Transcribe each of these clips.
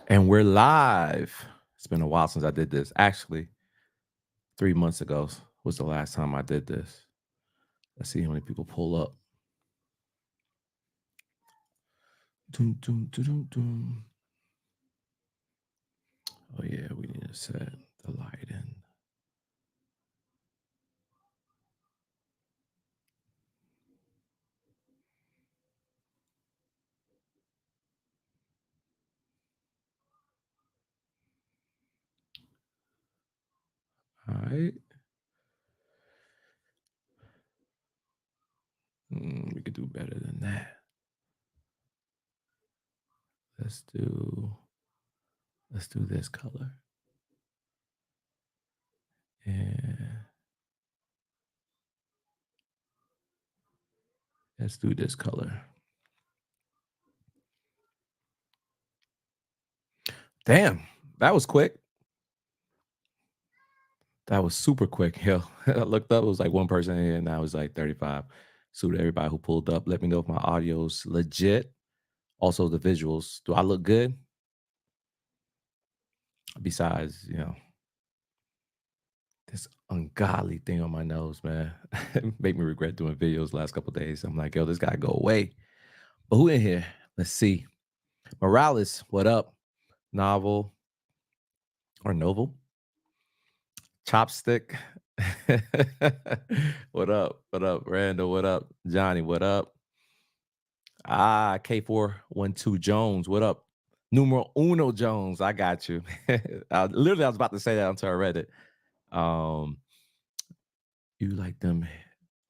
And we're live. It's been a while since I did this. Actually, 3 months ago was the last time I did this. Let's see how many people pull up. Doom, doom, doom, doom, doom. Oh, yeah, we need to set the light in. All right. We could do better than that. Let's do this color. And let's do this color. Damn, that was quick. That was super quick. Hell, I looked up, it was like one person in here, and now it was like 35. So to everybody who pulled up, let me know if my audio's legit. Also, the visuals. Do I look good? Besides, this ungodly thing on my nose, man. Make me regret doing videos last couple days. I'm like, yo, this gotta go away. But who in here? Let's see. Morales, what up? Novel or Novel? Chopstick. What up? What up? Randall, what up? Johnny, what up? K412 Jones, what up? Numero uno Jones, I got you. Literally, I was about to say that until I read it. Um, you like them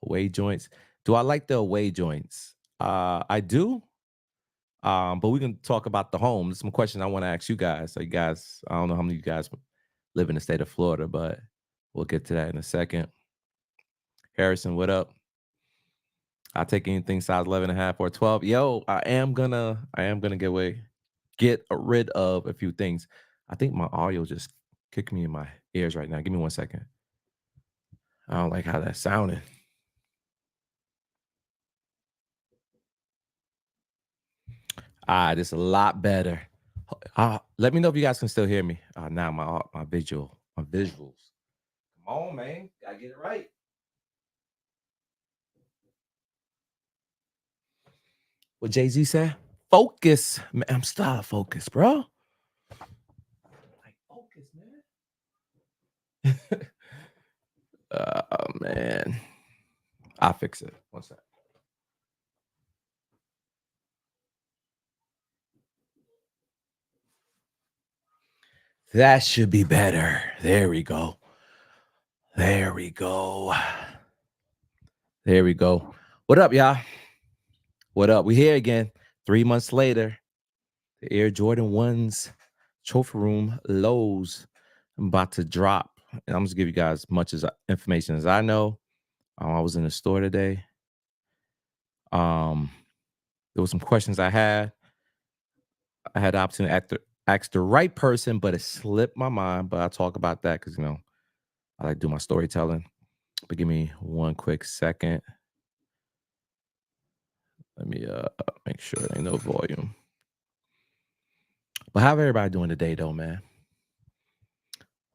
away joints? Do I like the away joints? I do. But we can talk about the home. There's some questions I want to ask you guys. So you guys, I don't know how many of you guys live in the state of Florida, but we'll get to that in a second. Harrison, what up? I'll take anything size 11 and a half or 12. Yo, I am gonna get rid of a few things. I think my audio just kicked me in my ears right now. Give me 1 second. I don't like how that's sounding. This is a lot better. Let me know if you guys can still hear me. Now my visuals. Come on, man. Gotta get it right. What Jay-Z said? Focus. Man, I'm still focused, bro. Like focus, man. Oh man. I'll fix it. 1 sec. That should be better. There we go. There we go. There we go. What up, y'all? What up? We here again. 3 months later. The Air Jordan 1s trophy room lows. I'm about to drop. And I'm just give you guys as much as information as I know. I was in the store today. Um, there was some questions I had. I had the opportunity to ask the right person, but it slipped my mind. But I'll talk about that because I like to do my storytelling. But give me one quick second. Let me make sure there ain't no volume. But how everybody doing today though, man?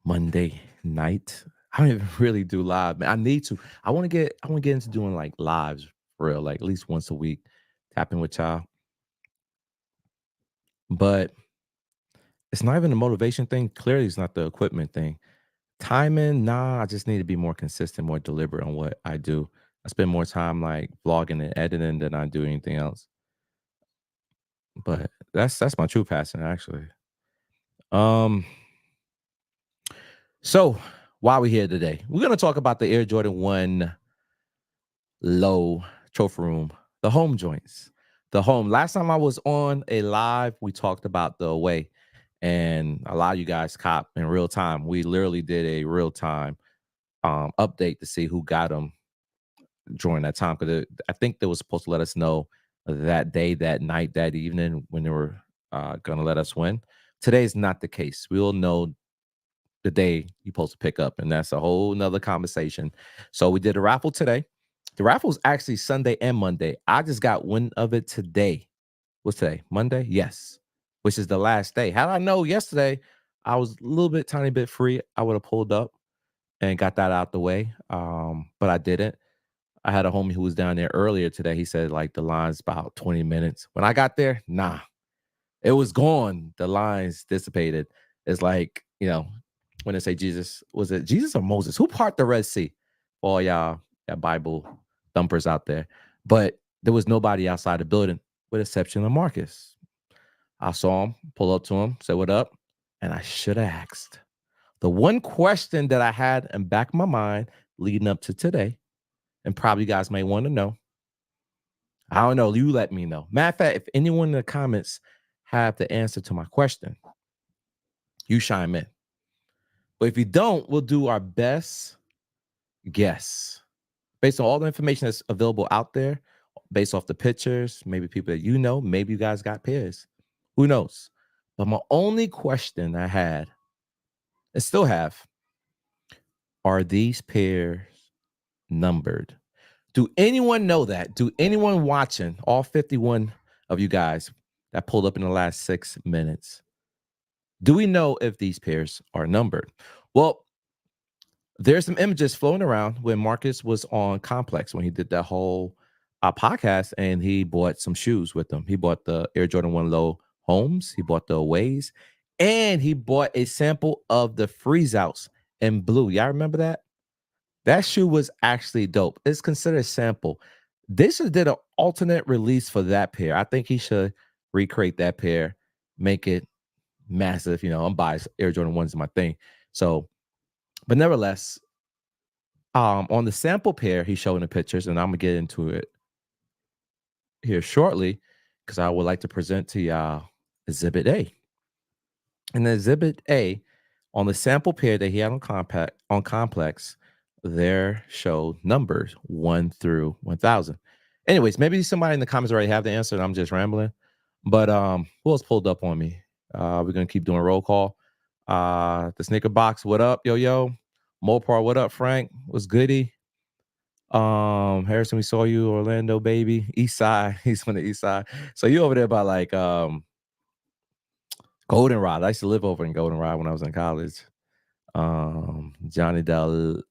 Monday night. I don't even really do live, man. I need to. I want to get into doing like lives for real, like at least once a week, tapping with y'all. But it's not even the motivation thing. Clearly, it's not the equipment thing. Timing, nah, I just need to be more consistent, more deliberate on what I do. I spend more time like vlogging and editing than I do anything else. But that's my true passion, actually. Um, so why we here today? We're gonna talk about the Air Jordan 1 low trophy room, the home joints. The home. Last time I was on a live, we talked about the away. And a lot of you guys cop in real time. We literally did a real time update to see who got them during that time. Because I think they was supposed to let us know that day, that night, that evening when they were going to let us win. Today's not the case. We'll know the day you're supposed to pick up, and that's a whole nother conversation. So we did a raffle today. The raffle was actually Sunday and Monday. I just got wind of it today. What's today? Monday? Yes. which is the last day. Had I know yesterday, I was a little bit, tiny bit free, I would have pulled up and got that out the way. But I didn't. I had a homie who was down there earlier today. He said like the line's about 20 minutes. When I got there, nah, it was gone. The lines dissipated. It's like, when they say Jesus, was it Jesus or Moses? Who parted the Red Sea? For all y'all Bible thumpers out there. But there was nobody outside the building with exception of Marcus. I saw him, pull up to him, say what up, and I should have asked. The one question that I had in back of my mind leading up to today, and probably you guys may want to know. I don't know. You let me know. Matter of fact, if anyone in the comments have the answer to my question, you chime in. But if you don't, we'll do our best guess based on all the information that's available out there, based off the pictures, maybe people that you know, maybe you guys got pairs. Who knows? But my only question I had and still have, are these pairs numbered? Do anyone know that? Do anyone watching, all 51 of you guys that pulled up in the last 6 minutes, do we know if these pairs are numbered? Well, there's some images floating around when Marcus was on Complex when he did that whole podcast, and he bought some shoes with them. He bought the Air Jordan 1 Low Homes, he bought the Aways, and he bought a sample of the Freeze Outs in blue. Y'all remember that? That shoe was actually dope. It's considered a sample. They should have did an alternate release for that pair. I think he should recreate that pair, make it massive. I'm biased. Air Jordan 1 is my thing. So, but nevertheless, on the sample pair he's showing the pictures, and I'm gonna get into it here shortly because I would like to present to y'all Exhibit A. And the Exhibit A, on the sample pair that he had on Complex, there showed numbers 1 through 1,000. Anyways, maybe somebody in the comments already have the answer, and I'm just rambling. But who else pulled up on me? We're gonna keep doing roll call. The Sneaker Box, what up, yo? Mopar, what up, Frank? What's goody? Harrison, we saw you. Orlando, baby. East Side. He's on the East Side. So you over there by like Goldenrod. I used to live over in Goldenrod when I was in college. Johnny Dallos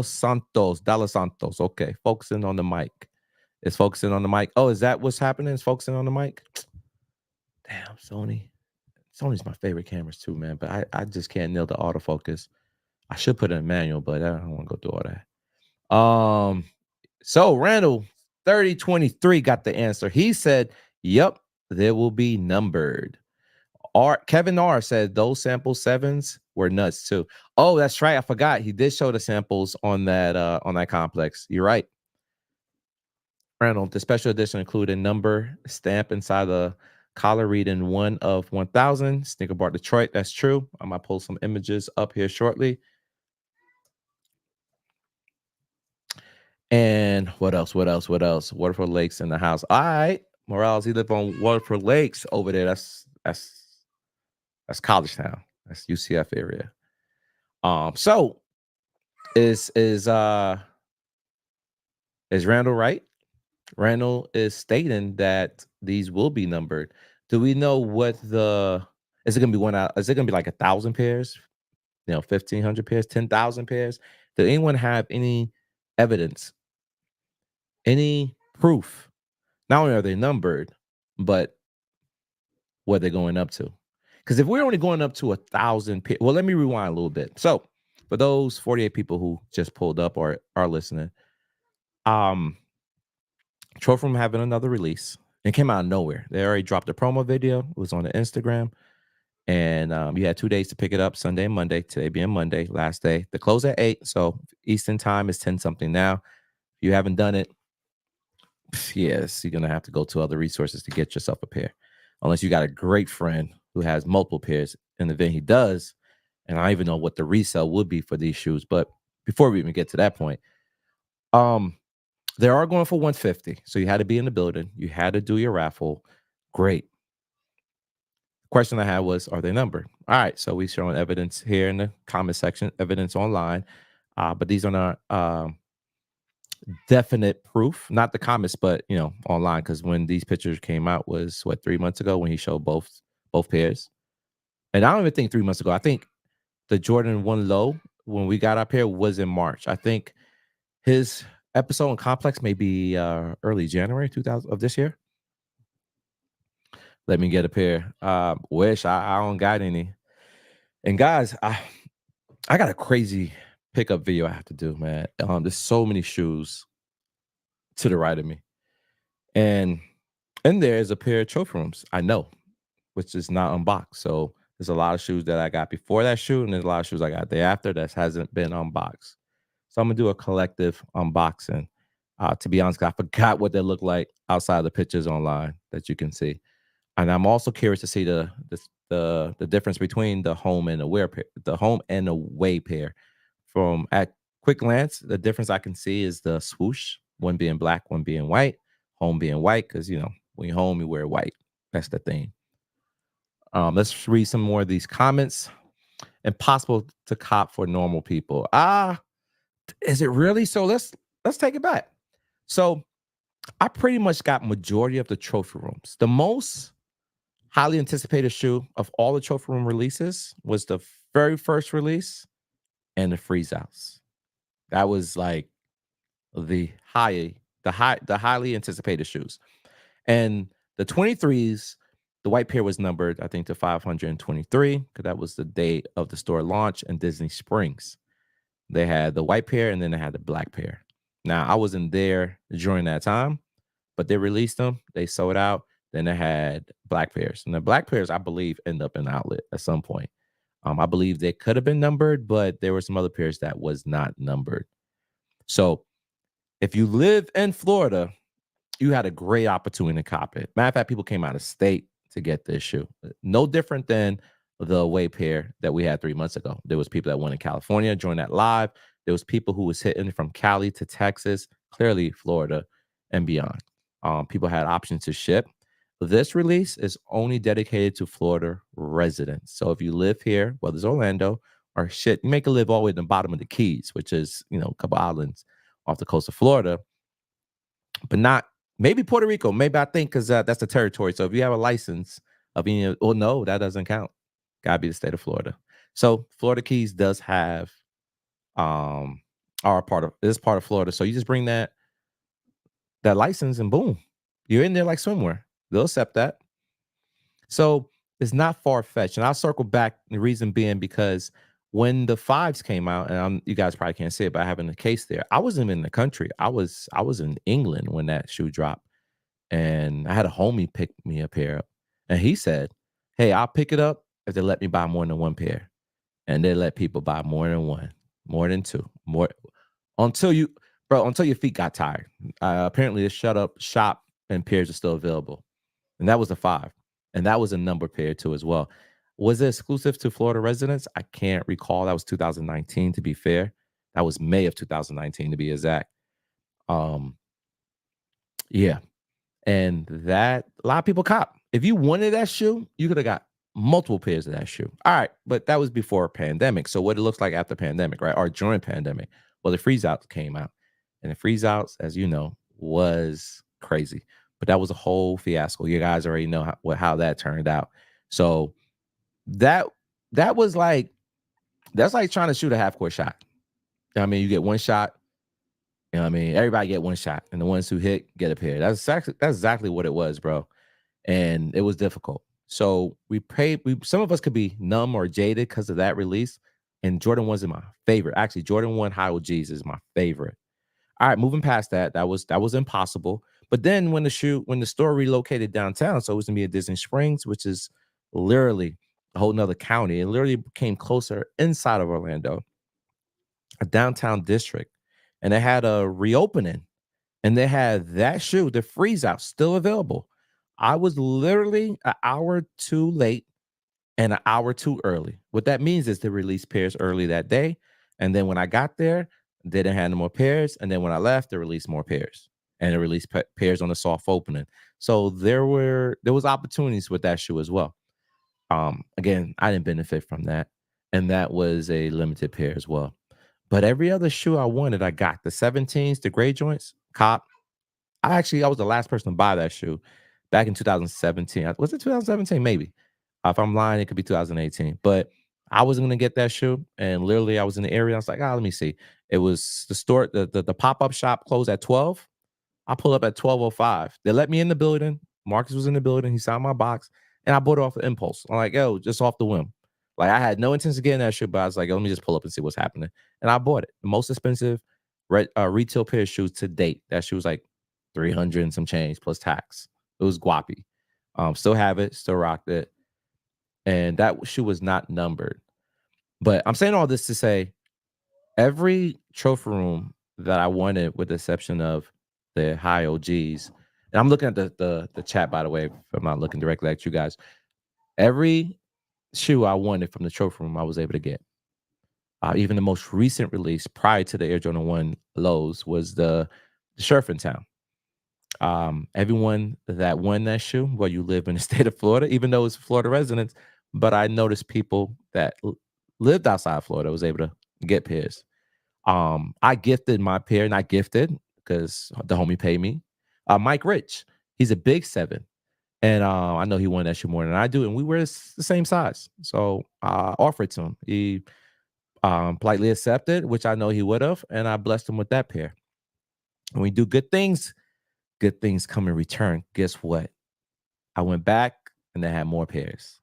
Santos. Okay, focusing on the mic. It's focusing on the mic. Oh, is that what's happening? It's focusing on the mic? Damn, Sony. Sony's my favorite cameras too, man. But I just can't nail the autofocus. I should put it in manual, but I don't want to go through all that. So Randall 3023 got the answer. He said, yep, there will be numbered. Kevin R said those sample 7s were nuts too. Oh, that's right. I forgot. He did show the samples on that Complex. You're right. Randall, the special edition included number stamp inside the collar reading 1 of 1,000. Sneaker Bar Detroit. That's true. I'm gonna pull some images up here shortly. And what else? Waterford Lakes in the house. All right. Morales, he lived on Waterford Lakes over there. That's College Town. That's UCF area. So is Randall right? Randall is stating that these will be numbered. Do we know what is it gonna be one out? Is it gonna be like 1,000 pairs? 1,500 pairs, 10,000 pairs? Did anyone have any evidence, any proof? Not only are they numbered, but what they're going up to. Because if we're only going up to 1,000 pairs, well, let me rewind a little bit. So for those 48 people who just pulled up or are listening, Trophy having another release. It came out of nowhere. They already dropped a promo video. It was on the Instagram. And you had 2 days to pick it up, Sunday and Monday. Today being Monday, last day. The close at 8. So Eastern time is 10 something now. If you haven't done it, yes, you're going to have to go to other resources to get yourself a pair. Unless you got a great friend who has multiple pairs. In the event he does, and I don't even know what the resale would be for these shoes. But before we even get to that point, they are going for 150. So you had to be in the building. You had to do your raffle. Great. Question I had was, are they numbered? All right. So we showing evidence here in the comment section, evidence online. But these are not definite proof, not the comments, but online. Because when these pictures came out was 3 months ago when he showed both both pairs. And I don't even think 3 months ago. I think the Jordan 1 low, when we got our pair, was in March. I think his episode in Complex may be early January 2000 of this year. Let me get a pair. Wish I don't got any. And guys, I got a crazy pickup video I have to do, man. There's so many shoes to the right of me. And in there is a pair of trophy rooms, I know, which is not unboxed. So there's a lot of shoes that I got before that shoe, and there's a lot of shoes I got thereafter that hasn't been unboxed. So I'm gonna do a collective unboxing. To be honest, I forgot what they look like outside of the pictures online that you can see. And I'm also curious to see the difference between the home and the wear pair, the home and the away pair. From at quick glance, the difference I can see is the swoosh, one being black, one being white, home being white, because when you're home, you wear white. That's the thing. Let's read some more of these comments. Impossible to cop for normal people. Is it really? So let's take it back. So I pretty much got majority of the trophy rooms. The most highly anticipated shoe of all the trophy room releases was the very first release and the freeze outs. That was like the highly anticipated shoes. And the 23s, the white pair was numbered, I think, to 523, because that was the date of the store launch in Disney Springs. They had the white pair and then they had the black pair. Now, I wasn't there during that time, but they released them. They sold out. Then they had black pairs. And the black pairs, I believe, end up in outlet at some point. I believe they could have been numbered, but there were some other pairs that was not numbered. So if you live in Florida, you had a great opportunity to cop it. Matter of fact, people came out of state to get this shoe. No different than the away pair that we had 3 months ago. There was people that went in California, joined that live. There was people who was hitting from Cali to Texas, clearly Florida and beyond. People had options to ship. This release is only dedicated to Florida residents. So if you live here, whether it's Orlando or you make a live all the way at the bottom of the Keys, which is, a couple islands off the coast of Florida, but not maybe Puerto Rico. Maybe I think because that's the territory. So if you have a license of being, no, that doesn't count. Gotta be the state of Florida. So Florida Keys does have is part of Florida. So you just bring that license and boom, you're in there like swimwear. They'll accept that. So it's not far-fetched. And I'll circle back, the reason being because when the 5s came out, and you guys probably can't see it, but I have in the case there, I wasn't in the country. I was in England when that shoe dropped. And I had a homie pick me a pair up. And he said, hey, I'll pick it up if they let me buy more than one pair. And they let people buy more than one, more than two, more until your feet got tired. Apparently the shop and pairs are still available. And that was a 5. And that was a number pair too as well. Was it exclusive to Florida residents? I can't recall. That was 2019, to be fair. That was May of 2019, to be exact. Yeah. And that, a lot of people cop. If you wanted that shoe, you could have got multiple pairs of that shoe. All right. But that was before pandemic. So what it looks like after pandemic, right? Or during pandemic. Well, the freeze outs came out. And the freeze outs, as you know, was crazy. But that was a whole fiasco. You guys already know how that turned out. So that was like, that's like trying to shoot a half-court shot. I mean, you get one shot. Everybody get one shot, and the ones who hit get a pair. That's exactly what it was, bro. And it was difficult. So some of us could be numb or jaded because of that release. And Jordan 1's my favorite. Actually, Jordan 1 High G's is my favorite. All right, moving past that, that was impossible. But then when the store relocated downtown, so it was gonna be at Disney Springs, which is literally a whole nother county. It literally came closer inside of Orlando, a downtown district, and they had a reopening, and they had that shoe, the freeze out, still available. I was literally an hour too late and an hour too early. What that means is they released pairs early that day, and then when I got there, they didn't have no more pairs, and then when I left, they released more pairs, and they released pairs on the soft opening. So there was opportunities with that shoe as well. Again, I didn't benefit from that, and that was a limited pair as well. But every other shoe I wanted, I got. The 17s, the gray joints, cop. I was the last person to buy that shoe back in 2017. Was it 2017? Maybe. If I'm lying, it could be 2018. But I wasn't gonna get that shoe, and literally I was in the area. I was like, let me see. It was the store, the pop-up shop closed at 12. I pulled up at 12:05. They let me in the building. Marcus was in the building. He signed my box, and I bought it off the impulse. I'm like, yo, just off the whim. Like I had no intention of getting that shit, but I was like, let me just pull up and see what's happening. And I bought it. The most expensive retail pair of shoes to date. That shoe was like 300 and some change plus tax. It was guappy. Still have it, still rocked it. And that shoe was not numbered. But I'm saying all this to say every trophy room that I wanted, with the exception of the high OGs, and I'm looking at the chat, by the way, if I'm not looking directly at you guys. Every shoe I wanted from the trophy room, I was able to get. Even the most recent release prior to the Air Jordan 1 lows was the Sherfintown. Everyone that won that shoe, well, you live in the state of Florida, even though it's Florida residents, but I noticed people that lived outside Florida was able to get pairs. I gifted my pair, not gifted because the homie paid me. Mike Rich, he's a big 7. And I know he wanted that shoe more than I do, and we were the same size. So I offered to him. He politely accepted, which I know he would have, and I blessed him with that pair. When we do good things come in return. Guess what? I went back and they had more pairs.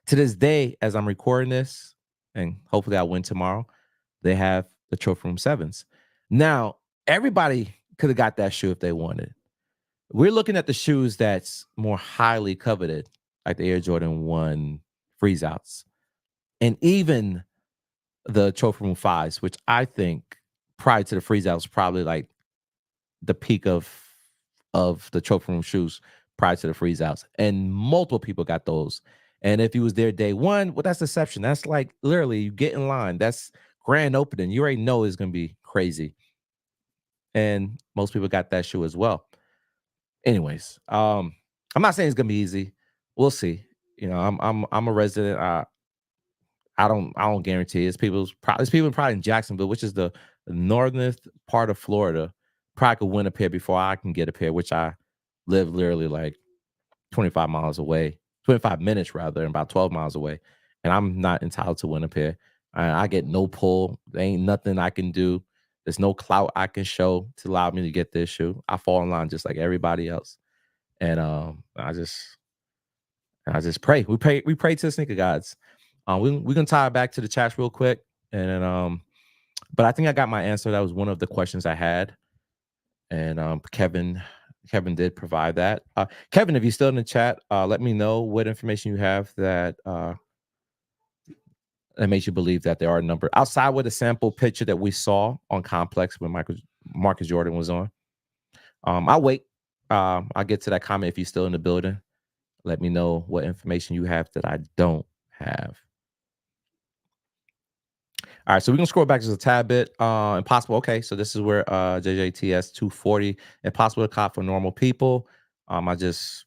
To this day, as I'm recording this, and hopefully I win tomorrow, they have the Trophy Room 7s. Now, everybody could have got that shoe if they wanted. We're looking at the shoes that's more highly coveted, like the Air Jordan 1 freeze outs. And even the Trophy Room 5s, which I think prior to the freeze outs, probably like the peak of the trophy room shoes prior to the freeze outs, and multiple people got those. And if you was there day one, well, that's exception. That's like literally you get in line. That's grand opening. You already know it's gonna be crazy, and most people got that shoe as well. Anyways, I'm not saying it's gonna be easy. We'll see. You know, I'm a resident. I don't guarantee. It's people probably in Jacksonville, which is the northern part of Florida. Probably could win a pair before I can get a pair, which I live literally like 25 miles away, 25 minutes rather, and about 12 miles away. And I'm not entitled to win a pair. I get no pull. There ain't nothing I can do. There's no clout I can show to allow me to get this shoe. I fall in line just like everybody else. And I just pray. We pray to the sneaker gods. We're gonna tie it back to the chats real quick. And then but I think I got my answer. That was one of the questions I had. And Kevin did provide that. Kevin, if you're still in the chat, let me know what information you have that makes you believe that there are a number outside with the sample picture that we saw on Complex when Marcus Jordan was on. I'll wait. I'll get to that comment if you're still in the building. Let me know what information you have that I don't have. All right, so we're gonna scroll back just a tad bit. Impossible. Okay, so this is where JJTS 240 impossible to cop for normal people. I just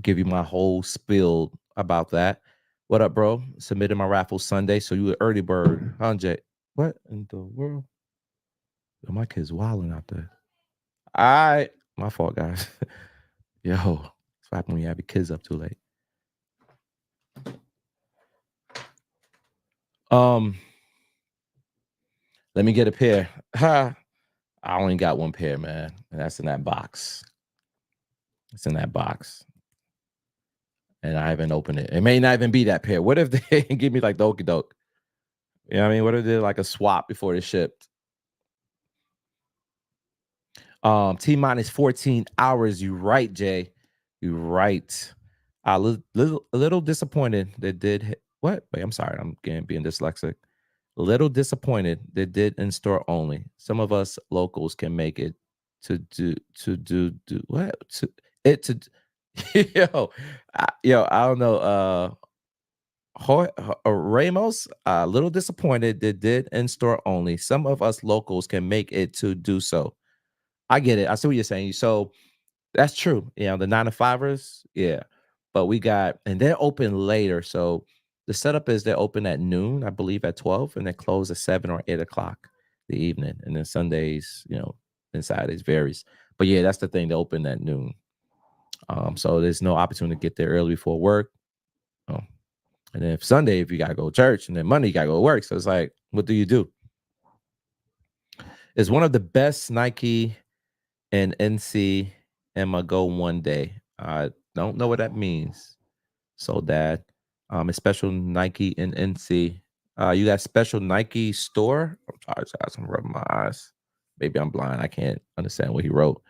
give you my whole spiel about that. What up, bro? Submitted my raffle Sunday, so you an early bird, huh, Jay? What in the world? Yo, my kid's wilding out there. All right, my fault, guys. Yo, it's what happens when you have your kids up too late. Let me get a pair. Ha! I only got one pair, man, and that's in that box. It's in that box. And I haven't opened it. It may not even be that pair. What if they give me like the okey doke? You know what I mean? What if they did like a swap before they shipped? T minus 14 hours. You right, Jay. You right. A little disappointed they did what? Wait, I'm sorry. I'm being dyslexic. A little disappointed they did in store only. Some of us locals can make it to do what to it to I don't know. Ramos, a little disappointed they did in store only. Some of us locals can make it to do so. I get it. I see what you're saying. So that's true. You know, the 9 to 5ers, yeah. But we got, and they're open later. So the setup is they're open at noon, I believe at 12, and they close at 7 or 8 o'clock the evening. And then Sundays, and Saturdays varies. But yeah, that's the thing. They open at noon. So there's no opportunity to get there early before work. Oh, And then Sunday, if you gotta go to church, and then Monday you gotta go to work. So it's like, what do you do? It's one of the best Nike and NC Emma go one day. I don't know what that means. So Dad, it's special Nike and NC. You got special Nike store. I'm sorry, I got some rub in my eyes. Maybe I'm blind. I can't understand what he wrote.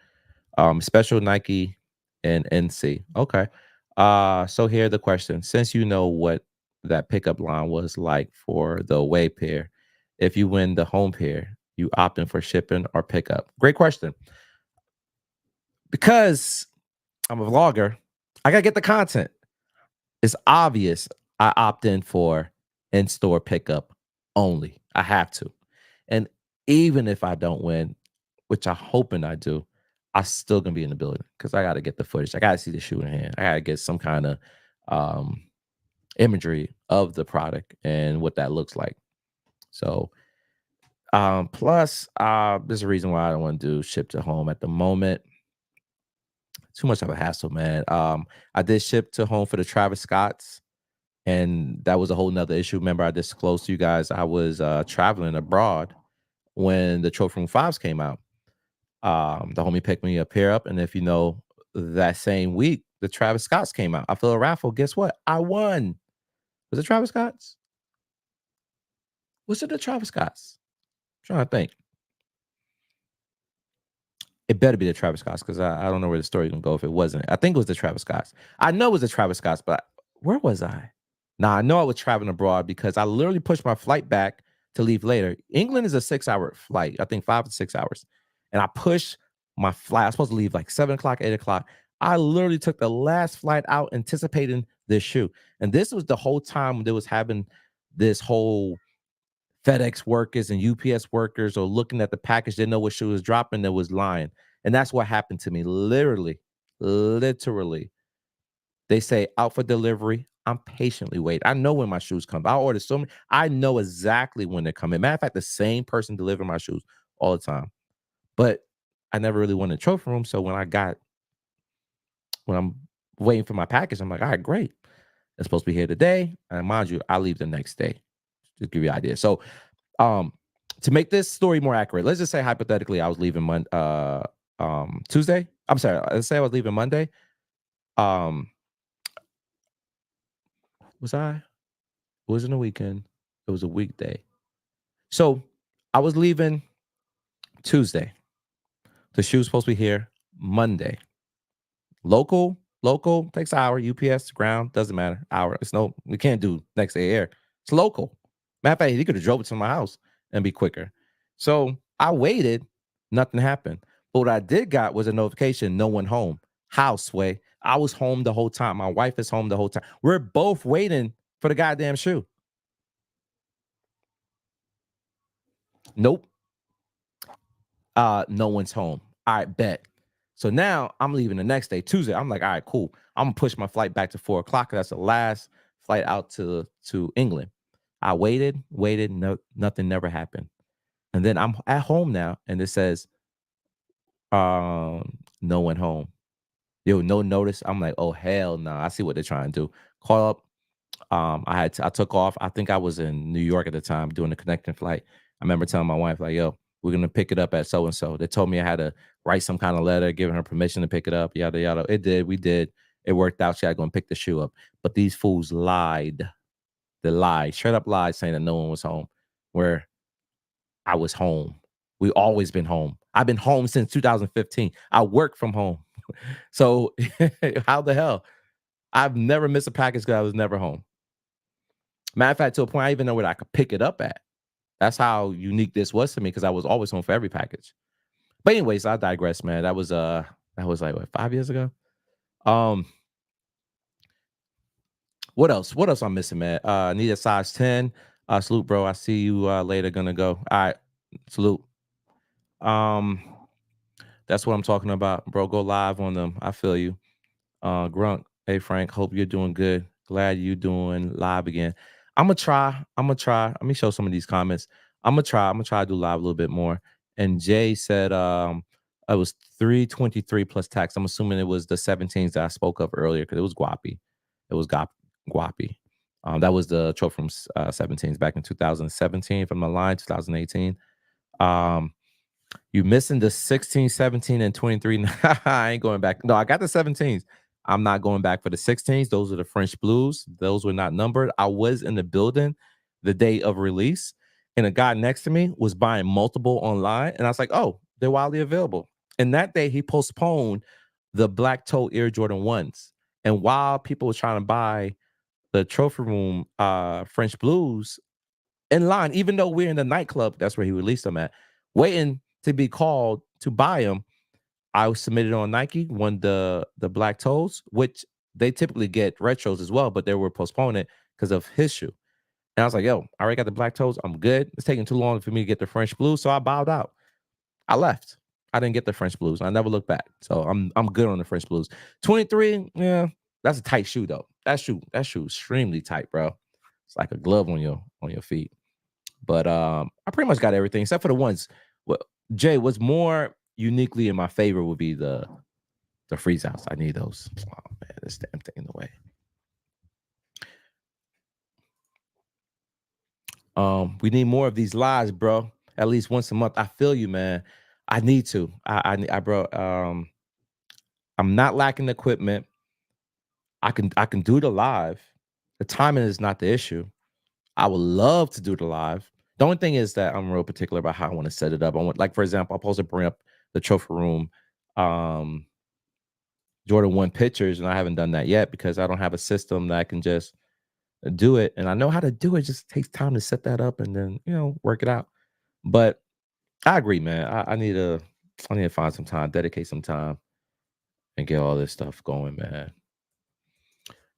Special Nike and NC. Okay. So here the question. Since you know what that pickup line was like for the away pair, if you win the home pair, you opting for shipping or pickup? Great question. Because I'm a vlogger, I gotta get the content. It's obvious I opt in for in-store pickup only. I have to. And even if I don't win, which I'm hoping I do, I still gonna be in the building because I gotta get the footage. I gotta see the shoe in hand. I gotta get some kind of um, imagery of the product and what that looks like. So, plus, there's a reason why I don't want to do ship to home at the moment. Too much of a hassle, man. I did ship to home for the Travis Scotts, and that was a whole nother issue. Remember, I disclosed to you guys I was traveling abroad when the Trophy Room Fives came out. The homie picked me a pair up, and if you know, that same week the Travis Scotts came out. I filled a raffle. Guess what? I won. Was it Travis Scotts? Was it the Travis Scotts? I'm trying to think. It better be the Travis Scotts because I don't know where the story gonna go if it wasn't. I think it was the Travis Scotts. I know it was the Travis Scotts, but where was I? Now I know I was traveling abroad because I literally pushed my flight back to leave later. England is a 6-hour flight, I think 5 to 6 hours. And I pushed my flight. I was supposed to leave like 7 o'clock, 8 o'clock. I literally took the last flight out anticipating this shoe. And this was the whole time when they was having this whole FedEx workers and UPS workers or looking at the package, didn't know what shoe was dropping, that was lying. And that's what happened to me. Literally. They say out for delivery. I'm patiently waiting. I know when my shoes come. I order so many. I know exactly when they're coming. Matter of fact, the same person delivering my shoes all the time. But I never really wanted a trophy room. So when I'm waiting for my package, I'm like, all right, great. It's supposed to be here today. And mind you, I leave the next day. To give you an idea. So um, to make this story more accurate, let's just say hypothetically I was leaving Tuesday. I'm sorry, let's say I was leaving Monday. Um, was I? It wasn't a weekend. It was a weekday. So I was leaving Tuesday. The shoe's supposed to be here Monday. Local takes an hour. UPS ground doesn't matter. Hour. It's no. We can't do next day air. It's local. Matter of fact, he could have drove it to my house and be quicker. So I waited. Nothing happened. But what I did got was a notification. No one home. How, Sway? I was home the whole time. My wife is home the whole time. We're both waiting for the goddamn shoe. Nope. No one's home. All right, bet. So now I'm leaving the next day, Tuesday. I'm like, all right, cool. I'm gonna push my flight back to 4 o'clock. That's the last flight out to England. I waited, no, nothing never happened. And then I'm at home now, and it says, no one home. Yo, no notice. I'm like, oh hell no. I see what they're trying to do. Call up. I took off. I think I was in New York at the time doing the connecting flight. I remember telling my wife, like, yo, we're gonna pick it up at so and so. They told me I had to write some kind of letter giving her permission to pick it up, yada yada. It did, we did. It worked out. She had to go and pick the shoe up. But these fools lied. They lied, straight up lied, saying that no one was home. Where I was home. We always been home. I've been home since 2015. I work from home. So how the hell? I've never missed a package because I was never home. Matter of fact, to a point I even know where I could pick it up at. That's how unique this was to me because I was always home for every package. But anyways, I digress, man. That was like what, 5 years ago. Um, what else? What else I'm missing, man? Need a size 10. Salute, bro. I see you later. Gonna go. All right, salute. Um, that's what I'm talking about, bro. Go live on them. I feel you. Grunk. Hey Frank, hope you're doing good. Glad you doing live again. I'm gonna try. I'm gonna try. Let me show some of these comments. I'm gonna try. I'm gonna try to do live a little bit more. And Jay said it was 323 plus tax. I'm assuming it was the 17s that I spoke of earlier because it was guappy. It was guappy. That was the trophy from 17s back in 2017, if I'm not lying, 2018. Um, you missing the 16, 17, and 23. I ain't going back. No, I got the 17s. I'm not going back for the 16s. Those are the French Blues. Those were not numbered. I was in the building the day of release, and a guy next to me was buying multiple online. And I was like, oh, they're widely available. And that day, he postponed the black toe Air Jordan 1s. And while people were trying to buy the trophy room French Blues in line, even though we're in the nightclub, that's where he released them at, waiting to be called to buy them. I was submitted on Nike, won the black toes, which they typically get retros as well, but they were postponing because of his shoe. And I was like, yo, I already got the black toes. I'm good. It's taking too long for me to get the French Blues. So I bowed out. I left. I didn't get the French Blues. I never looked back. So I'm good on the French Blues. 23, yeah, that's a tight shoe though. That shoe is extremely tight, bro. It's like a glove on your feet. But I pretty much got everything except for the ones. What Jay, what's more uniquely in my favor would be the freeze outs. I need those. Oh man, this damn thing in the way. We need more of these lives, bro. At least once a month. I feel you, man. I need to. Bro. I'm not lacking equipment. I can do the live. The timing is not the issue. I would love to do the live. The only thing is that I'm real particular about how I want to set it up. I want, like, for example, I'm supposed to bring up the trophy room um Jordan 1 pictures, and I haven't done that yet because I don't have a system that I can just do it. And I know how to do it. It just takes time to set that up and then, work it out. But I agree, man. I need to find some time, dedicate some time, and get all this stuff going, man.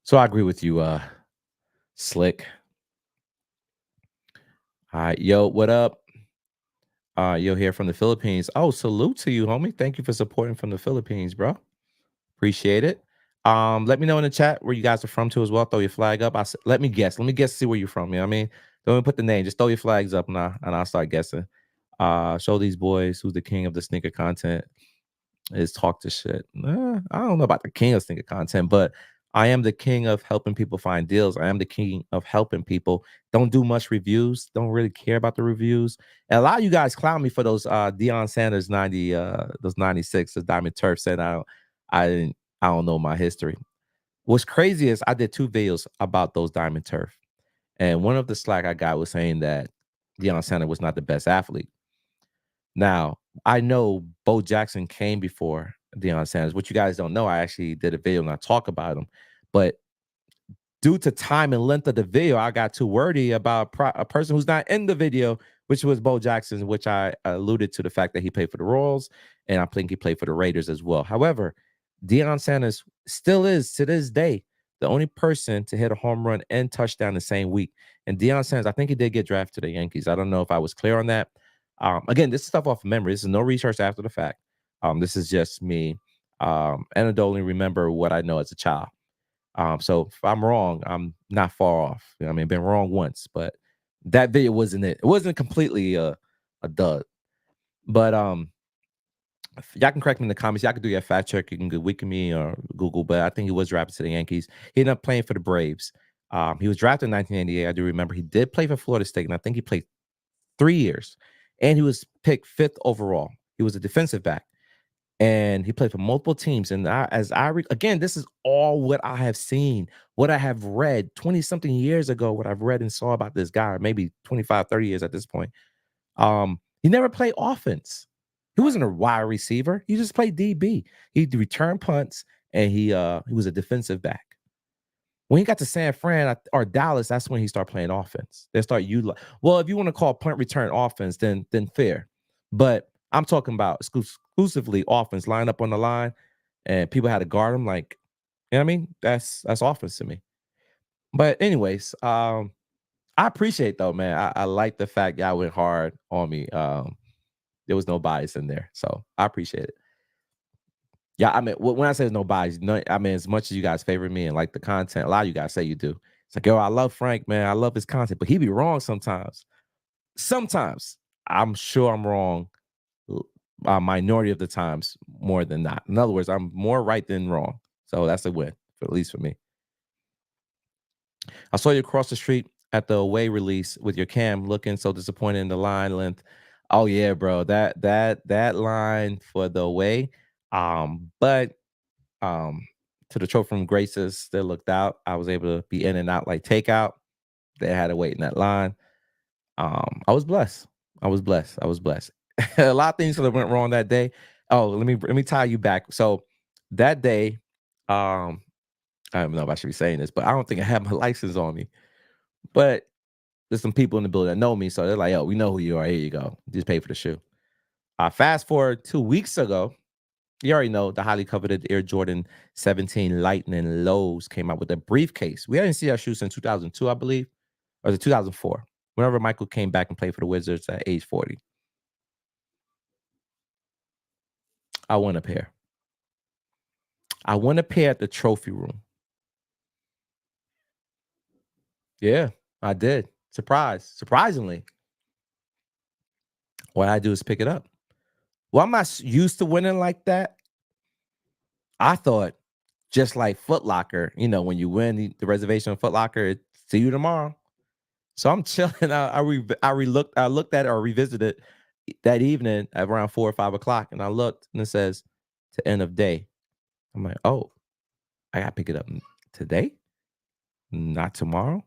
So I agree with you, Slick. All right, yo, what up? Yo, here from the Philippines. Oh, salute to you, homie. Thank you for supporting from the Philippines, bro. Appreciate it. Let me know in the chat where you guys are from too as well. Throw your flag up. Let me guess. Let me guess. See where you're from. You know what I mean? Don't even put the name. Just throw your flags up and I'll start guessing. Show these boys who's the king of the sneaker content. Is talk to shit. I don't know about the king of sneaker content, but I am the king of helping people find deals. I am the king of helping people. Don't do much reviews. Don't really care about the reviews. And a lot of you guys clown me for those Deion Sanders 90, those 96, the Diamond Turf said I don't know my history. What's crazy is I did 2 videos about those Diamond Turf. And one of the slack I got was saying that Deion Sanders was not the best athlete. Now, I know Bo Jackson came before Deion Sanders. What you guys don't know, I actually did a video and I talk about him. But due to time and length of the video, I got too wordy about a person who's not in the video, which was Bo Jackson, which I alluded to the fact that he played for the Royals, and I think he played for the Raiders as well. However, Deion Sanders still is, to this day, the only person to hit a home run and touchdown the same week. And Deion Sanders, I think he did get drafted to the Yankees. I don't know if I was clear on that. Again, this is stuff off of memory. This is no research after the fact. This is just me anecdotally remember what I know as a child. So if I'm wrong, I'm not far off. I mean, been wrong once, but that video wasn't it. It wasn't completely a dud. But y'all can correct me in the comments. Y'all can do your fact check. You can go wiki me or Google, but I think he was drafted to the Yankees. He ended up playing for the Braves. He was drafted in 1988. I do remember he did play for Florida State, and I think he played 3 years. And he was picked 5th overall. He was a defensive back. And he played for multiple teams. And again, this is all what I have seen, what I have read 20 something years ago, what I've read and saw about this guy, maybe 25, 30 years at this point. He never played offense. He wasn't a wide receiver. He just played DB. He returned punts and he was a defensive back. When he got to San Fran or Dallas, that's when he started playing offense. They start well, if you want to call punt return offense, then fair. But I'm talking about exclusively offense, line up on the line, and people had to guard him. Like, you know what I mean? That's offense to me. But anyways, I appreciate though, man. I like the fact y'all went hard on me. There was no bias in there, so I appreciate it. Yeah, I mean, when I say there's no bias, no, I mean, as much as you guys favor me and like the content, a lot of you guys say you do. It's like, yo, I love Frank, man. I love his content, but he be wrong sometimes. Sometimes I'm sure I'm wrong a minority of the times more than not. In other words, I'm more right than wrong. So that's a win, at least for me. I saw you across the street at the away release with your cam looking so disappointed in the line length. Oh yeah, bro. That line for the away. But um to the trophy from Graces still looked out. I was able to be in and out like takeout. They had to wait in that line. I was blessed. I was blessed. I was blessed. A lot of things could have went wrong that day. Oh, let me tie you back. So that day, um, I don't know if I should be saying this, but I don't think I had my license on me. But there's some people in the building that know me, so they're like, "Yo, we know who you are. Here you go. Just pay for the shoe." Fast forward 2 weeks ago, you already know the highly coveted Air Jordan 17 Lightning Lows came out with a briefcase. We hadn't seen that shoe since 2002, I believe, or was it 2004? Whenever Michael came back and played for the Wizards at age 40, I won a pair. I won a pair at the trophy room. Yeah, I did. Surprisingly, what I do is pick it up. Well, I'm not used to winning like that. I thought just like Foot Locker, when you win the reservation on Foot Locker, see you tomorrow. So I'm chilling. I looked at it or revisited that evening at around 4 or 5 o'clock, and I looked and it says to end of day. I'm like, oh, I gotta pick it up today, not tomorrow.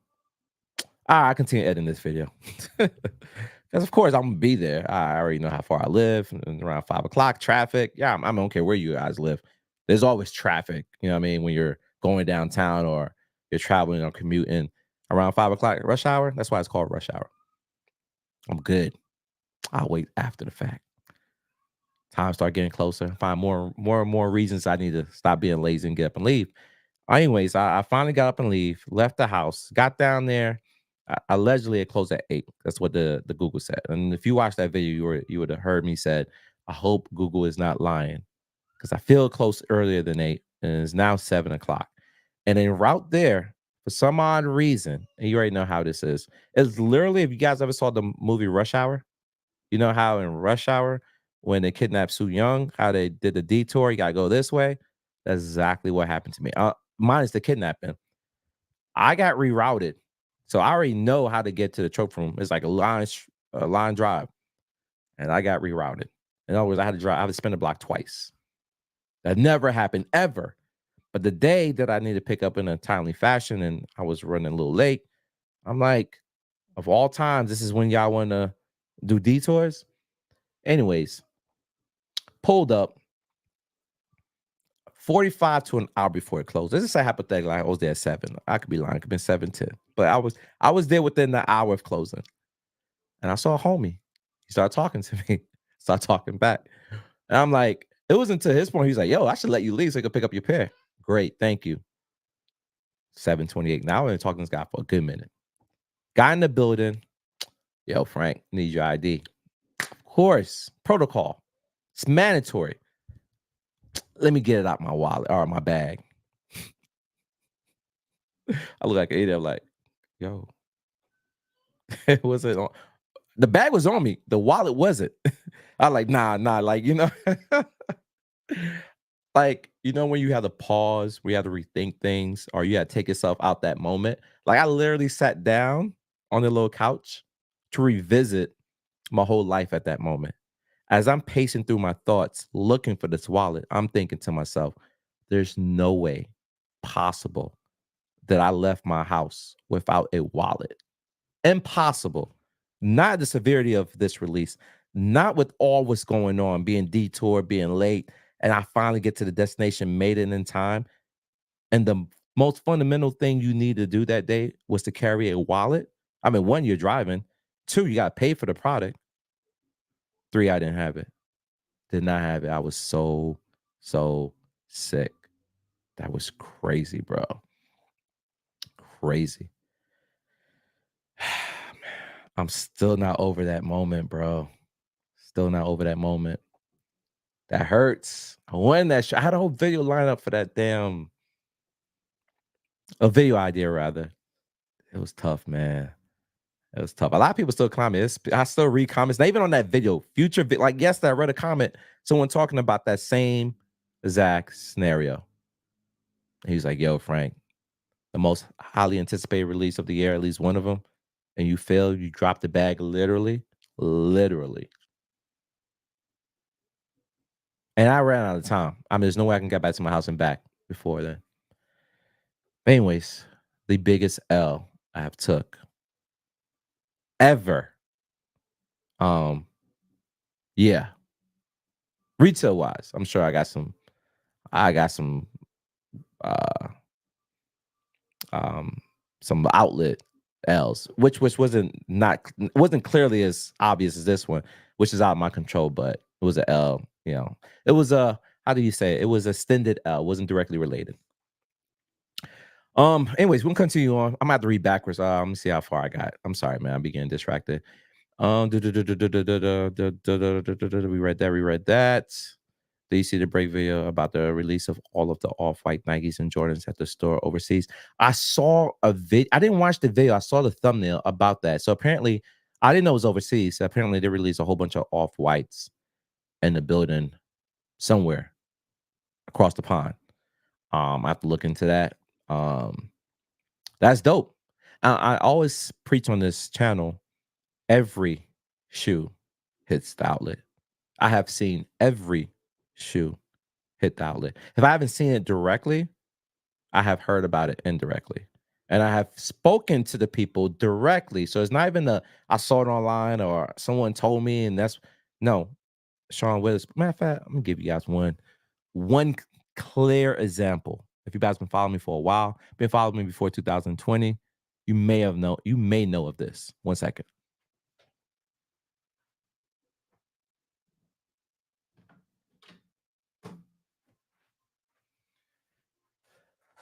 I continue editing this video. Because of course I'm gonna be there. I already know how far I live. And around 5 o'clock, traffic. Yeah, I don't care where you guys live. There's always traffic. You know what I mean? When you're going downtown or you're traveling or commuting around 5 o'clock, rush hour. That's why it's called rush hour. I'm good. I'll wait after the fact. Time start getting closer. Find more and more reasons I need to stop being lazy and get up and leave. Anyways, I finally got up and leave, left the house, got down there. Allegedly, it closed at 8. That's what the Google said. And if you watched that video, you would have heard me said, I hope Google is not lying because I feel close earlier than 8, and it's now 7 o'clock. And en route there, for some odd reason, and you already know how this is, it's literally, if you guys ever saw the movie Rush Hour, you know how in Rush Hour, when they kidnapped Soo Young, how they did the detour, you gotta go this way. That's exactly what happened to me. Minus the kidnapping. I got rerouted. So I already know how to get to the trophy room. It's like a line drive. And I got rerouted. In other words, I had to spin the block twice. That never happened ever. But the day that I needed to pick up in a timely fashion and I was running a little late, I'm like, of all times, this is when y'all want to do detours. Anyways, pulled up 45 to an hour before it closed. Let's just say hypothetically, I was there at 7. I could be lying. It could have been 7:10. But I was there within the hour of closing. And I saw a homie. He started talking to me. Start talking back. And I'm like, it wasn't until his point. He's like, yo, I should let you leave so you can pick up your pair. Great, thank you. 7:28. Now I've been talking to this guy for a good minute. Guy in the building. Yo, Frank, need your ID. Of course, protocol. It's mandatory. Let me get it out my wallet or my bag. I look like an idiot. I'm like, yo, it wasn't on. The bag was on me. The wallet wasn't. I like, nah, like, like, when you have to pause, where you have to rethink things, or you have to take yourself out that moment. Like, I literally sat down on the little couch to revisit my whole life at that moment. As I'm pacing through my thoughts, looking for this wallet, I'm thinking to myself, there's no way possible that I left my house without a wallet. Impossible. Not the severity of this release, not with all what's going on, being detoured, being late, and I finally get to the destination, made it in time. And the most fundamental thing you need to do that day was to carry a wallet. I mean, 1, you're driving. 2, you got to pay for the product. 3, I didn't have it. Did not have it. I was so sick. That was crazy, bro. Crazy. I'm still not over that moment, bro. Still not over that moment. That hurts. I won that shit. I had a whole video lined up for that damn a video idea rather. It was tough, man. It was tough. A lot of people still comment. I still read comments. Not even on that video. Like yesterday, I read a comment. Someone talking about that same exact scenario. He's like, "Yo, Frank, the most highly anticipated release of the year, at least one of them, and you fail, you drop the bag literally, literally. And I ran out of time. I mean, there's no way I can get back to my house and back before then. Anyways, the biggest L I have took ever. Um, yeah, retail wise, I'm sure I got uh um some outlet L's, which wasn't clearly as obvious as this one, which is out of my control, but it was a L, you know. It was a how do you say it? It was a extended L, wasn't directly related. Anyways, we'll continue on. I'm gonna have to read backwards. Let me see how far I got. I'm sorry, man. I'm getting distracted. We read that. We read that. Do you see the break video about the release of all of the off-white Nikes and Jordans at the store overseas? I saw a vid. I didn't watch the video. I saw the thumbnail about that. So apparently, I didn't know it was overseas. So apparently, they released a whole bunch of off-whites in the building somewhere across the pond. I have to look into that. That's dope. I always preach on this channel. Every shoe hits the outlet. I have seen every shoe hit the outlet. If I haven't seen it directly, I have heard about it indirectly. And I have spoken to the people directly. So it's not even I saw it online or someone told me, and that's no. Sean Willis. Matter of fact, I'm gonna give you guys one clear example. If you guys been following me for a while, been following me before 2020, you may know of this. 1 second.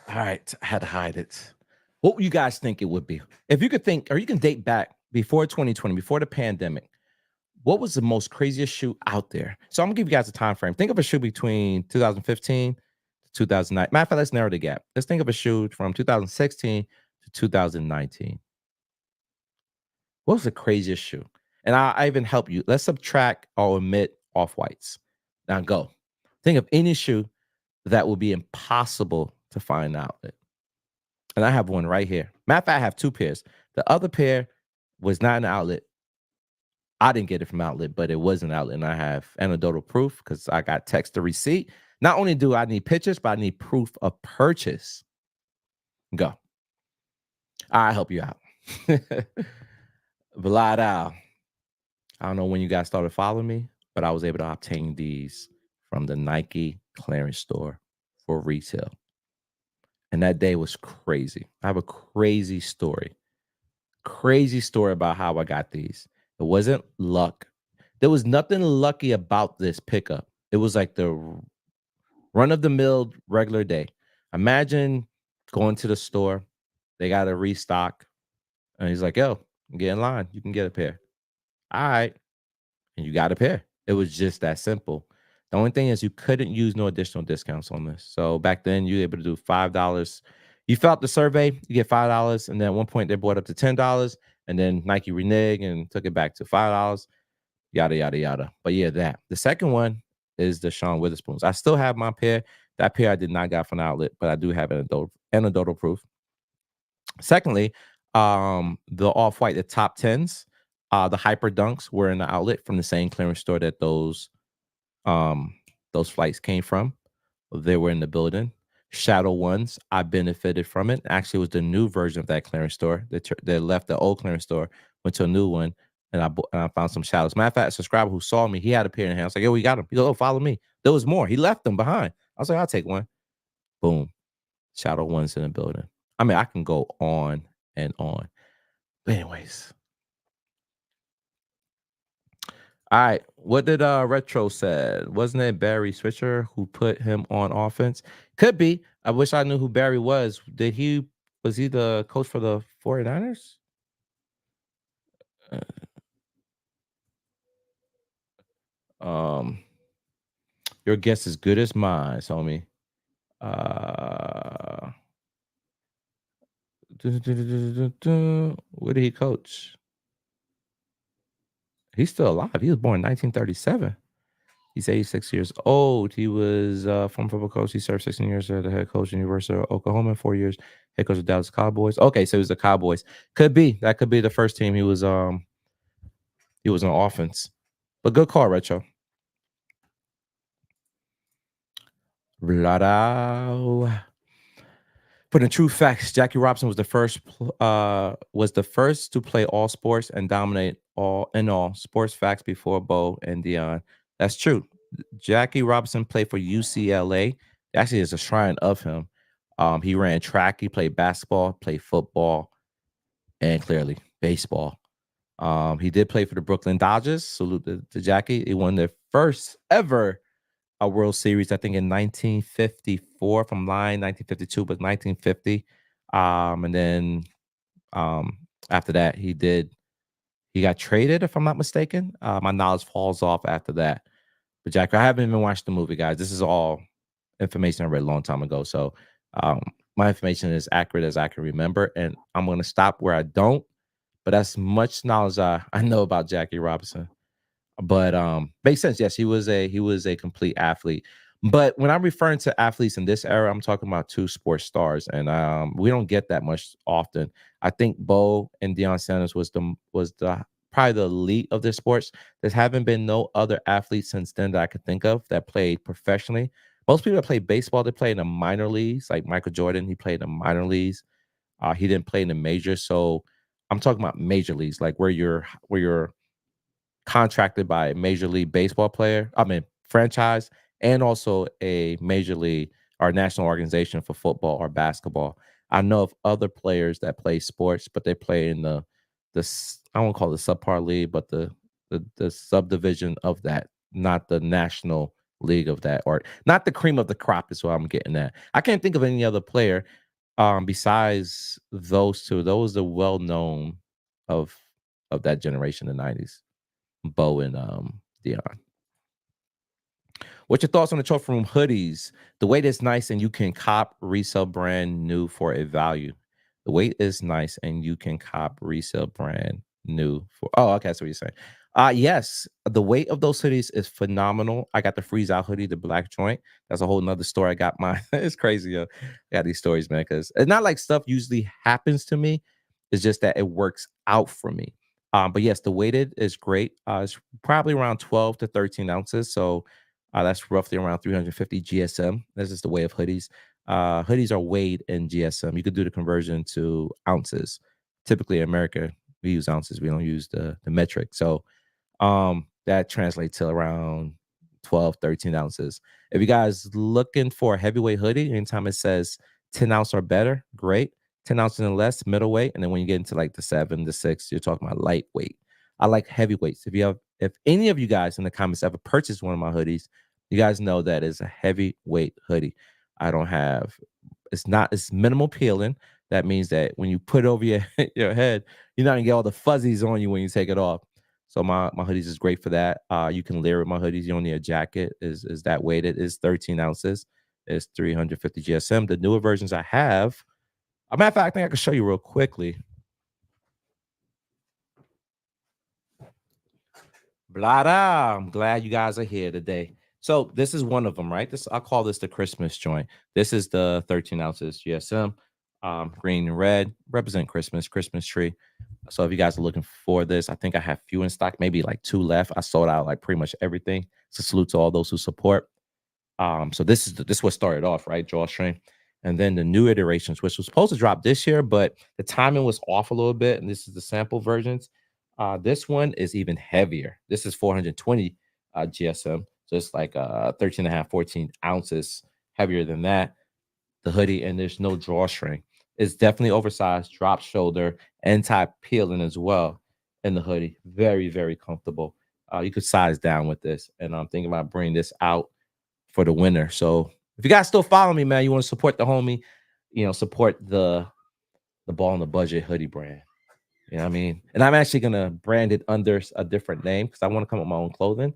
All right, I had to hide it. What would you guys think it would be? If you could think, or you can date back before 2020, before the pandemic, what was the most craziest shoe out there? So I'm gonna give you guys a time frame. Think of a shoe between 2015 to 2009. Matter of fact, let's narrow the gap. Let's think of a shoe from 2016 to 2019. What was the craziest shoe? And I even help you. Let's subtract or omit off whites. Now go. Think of any shoe that would be impossible to find out. And I have one right here. Matter of fact, I have two pairs. The other pair was not an outlet. I didn't get it from outlet, but it was an outlet. And I have anecdotal proof because I got text the receipt. Not only do I need pictures, but I need proof of purchase. Go. I'll help you out. Vlad. I don't know when you guys started following me, but I was able to obtain these from the Nike clearance store for retail. And that day was crazy. I have a crazy story. Crazy story about how I got these. It wasn't luck. There was nothing lucky about this pickup. It was like the run of the mill regular day. Imagine going to the store, they got a restock, and he's like, yo, get in line. You can get a pair. All right. And you got a pair. It was just that simple. The only thing is you couldn't use no additional discounts on this. So back then you were able to do $5. You fill out the survey, you get $5. And then at one point they brought up to $10. And then Nike reneged and took it back to $5. Yada yada yada. But yeah, that. The second one is the Sean Witherspoons. I still have my pair. That pair I did not got from the outlet, but I do have anecdotal proof. Secondly, the off-white, the top tens, the hyper dunks were in the outlet from the same clearance store that those flights came from. They were in the building. Shadow ones, I benefited from it. Actually, it was the new version of that clearance store. They left the old clearance store, went to a new one, and I found some shadows. Matter of fact, a subscriber who saw me, he had a pair in hand. I was like, yo, we got him. He goes, oh, follow me. There was more. He left them behind. I was like, I'll take one. Boom. Shadow ones in the building. I mean, I can go on and on. But anyways. All right. What did Retro said? Wasn't it Barry Switzer who put him on offense? Could be. I wish I knew who Barry was. Was he the coach for the 49ers? Um your guess is good as mine, homie. Uh where did he coach? He's still alive. He was born in 1937. He's 86 years old. He was former football coach. He served 16 years as the head coach at the University of Oklahoma, 4 years Head coach of Dallas Cowboys. Okay, so he was the Cowboys. Could be. That could be the first team he was on offense. But good call, Retro. Blah. For the true facts, Jackie Robinson was the first to play all sports and dominate all sports facts before Bo and Dion. That's true. Jackie Robinson played for UCLA. Actually, there's a shrine of him. He ran track, he played basketball, played football, and clearly baseball. He did play for the Brooklyn Dodgers. Salute to Jackie. He won their first ever a World Series, I think in 1954, if I'm lying, 1952, but 1950. And then after that, he got traded, if I'm not mistaken. My knowledge falls off after that. But Jack, I haven't even watched the movie, guys. This is all information I read a long time ago. So um, my information is accurate as I can remember. And I'm gonna stop where I don't. But that's much knowledge I know about Jackie Robinson. But makes sense. Yes, he was a complete athlete. But when I'm referring to athletes in this era, I'm talking about two sports stars, and we don't get that much often. I think Bo and Deion Sanders was the probably the elite of their sports. There haven't been no other athletes since then that I could think of that played professionally. Most people that play baseball, they play in the minor leagues, like Michael Jordan. He played in the minor leagues. He didn't play in the majors. So I'm talking about major leagues, like where you're contracted by a major league baseball player, I mean franchise, and also a major league or national organization for football or basketball. I know of other players that play sports, but they play in I won't call it the subpar league, but the subdivision of that, not the national league of that, or not the cream of the crop is what I'm getting at. I can't think of any other player besides those two. Those are well known of that generation in the 90s. Bo and Dion. What's your thoughts on the trophy room hoodies? The weight is nice and you can cop resell brand new for a value. The weight is nice and you can cop resell brand new for okay, that's what you're saying. Yes, the weight of those hoodies is phenomenal. I got the freeze out hoodie, the black joint. That's a whole nother story. I got my it's crazy, yo. I got these stories, man, because it's not like stuff usually happens to me. It's just that it works out for me. But yes, the weighted is great. It's probably around 12 to 13 ounces. So that's roughly around 350 GSM. This is the way of hoodies. Hoodies are weighed in GSM. You could do the conversion to ounces. Typically in America, we use ounces. We don't use the metric. So that translates to around 12, 13 ounces. If you guys looking for a heavyweight hoodie, anytime it says 10 ounce or better, great. 10 ounces and less, middleweight. And then when you get into like the 7, the 6, you're talking about lightweight. I like heavyweights. If any of you guys in the comments ever purchased one of my hoodies, you guys know that is a heavyweight hoodie. I don't have it's minimal peeling. That means that when you put it over your your head, you're not gonna get all the fuzzies on you when you take it off. So my hoodies is great for that. You can layer with my hoodies. You don't need a jacket. Is that weighted? Is 13 ounces. It's 350 GSM. The newer versions I have. A matter of fact, I think I can show you real quickly. Blada. I'm glad you guys are here today. So this is one of them, right? This I call this the Christmas joint. This is the 13 ounces GSM, green and red, represent Christmas tree. So if you guys are looking for this, I think I have few in stock, maybe like 2 left. I sold out like pretty much everything. So salute to all those who support. So this is what started off, right? Drawstring. And then the new iterations, which was supposed to drop this year, but the timing was off a little bit. And this is the sample versions. This one is even heavier. This is 420 GSM. So it's like 13 and a half, 14 ounces heavier than that. The hoodie, and there's no drawstring. It's definitely oversized, drop shoulder, anti-peeling as well in the hoodie. Very, very comfortable. You could size down with this. And I'm thinking about bringing this out for the winter. So if you guys still follow me, man, you want to support the homie, support the ball on the budget hoodie brand. You know what I mean? And I'm actually gonna brand it under a different name because I want to come up with my own clothing.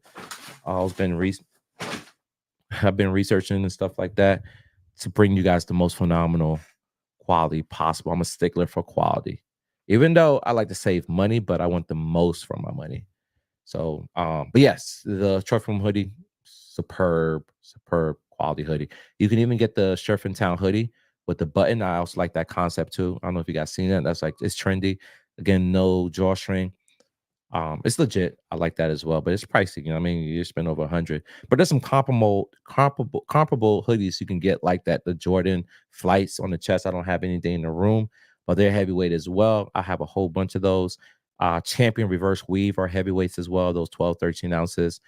I've been researching and stuff like that to bring you guys the most phenomenal quality possible. I'm a stickler for quality. Even though I like to save money, but I want the most from my money. So, but yes, the Trophy Room hoodie, superb quality hoodie. You can even get the Surf in Town hoodie, with the button. I also like that concept too. I don't know if you guys seen that. That's like, it's trendy. Again, no drawstring. It's legit. I like that as well, but it's pricey. You know what I mean? You spend over 100. But there's some comparable hoodies you can get like that. The Jordan flights on the chest. I don't have anything in the room, but they're heavyweight as well. I have a whole bunch of those. Champion reverse weave are heavyweights as well, those 12, 13 ounces.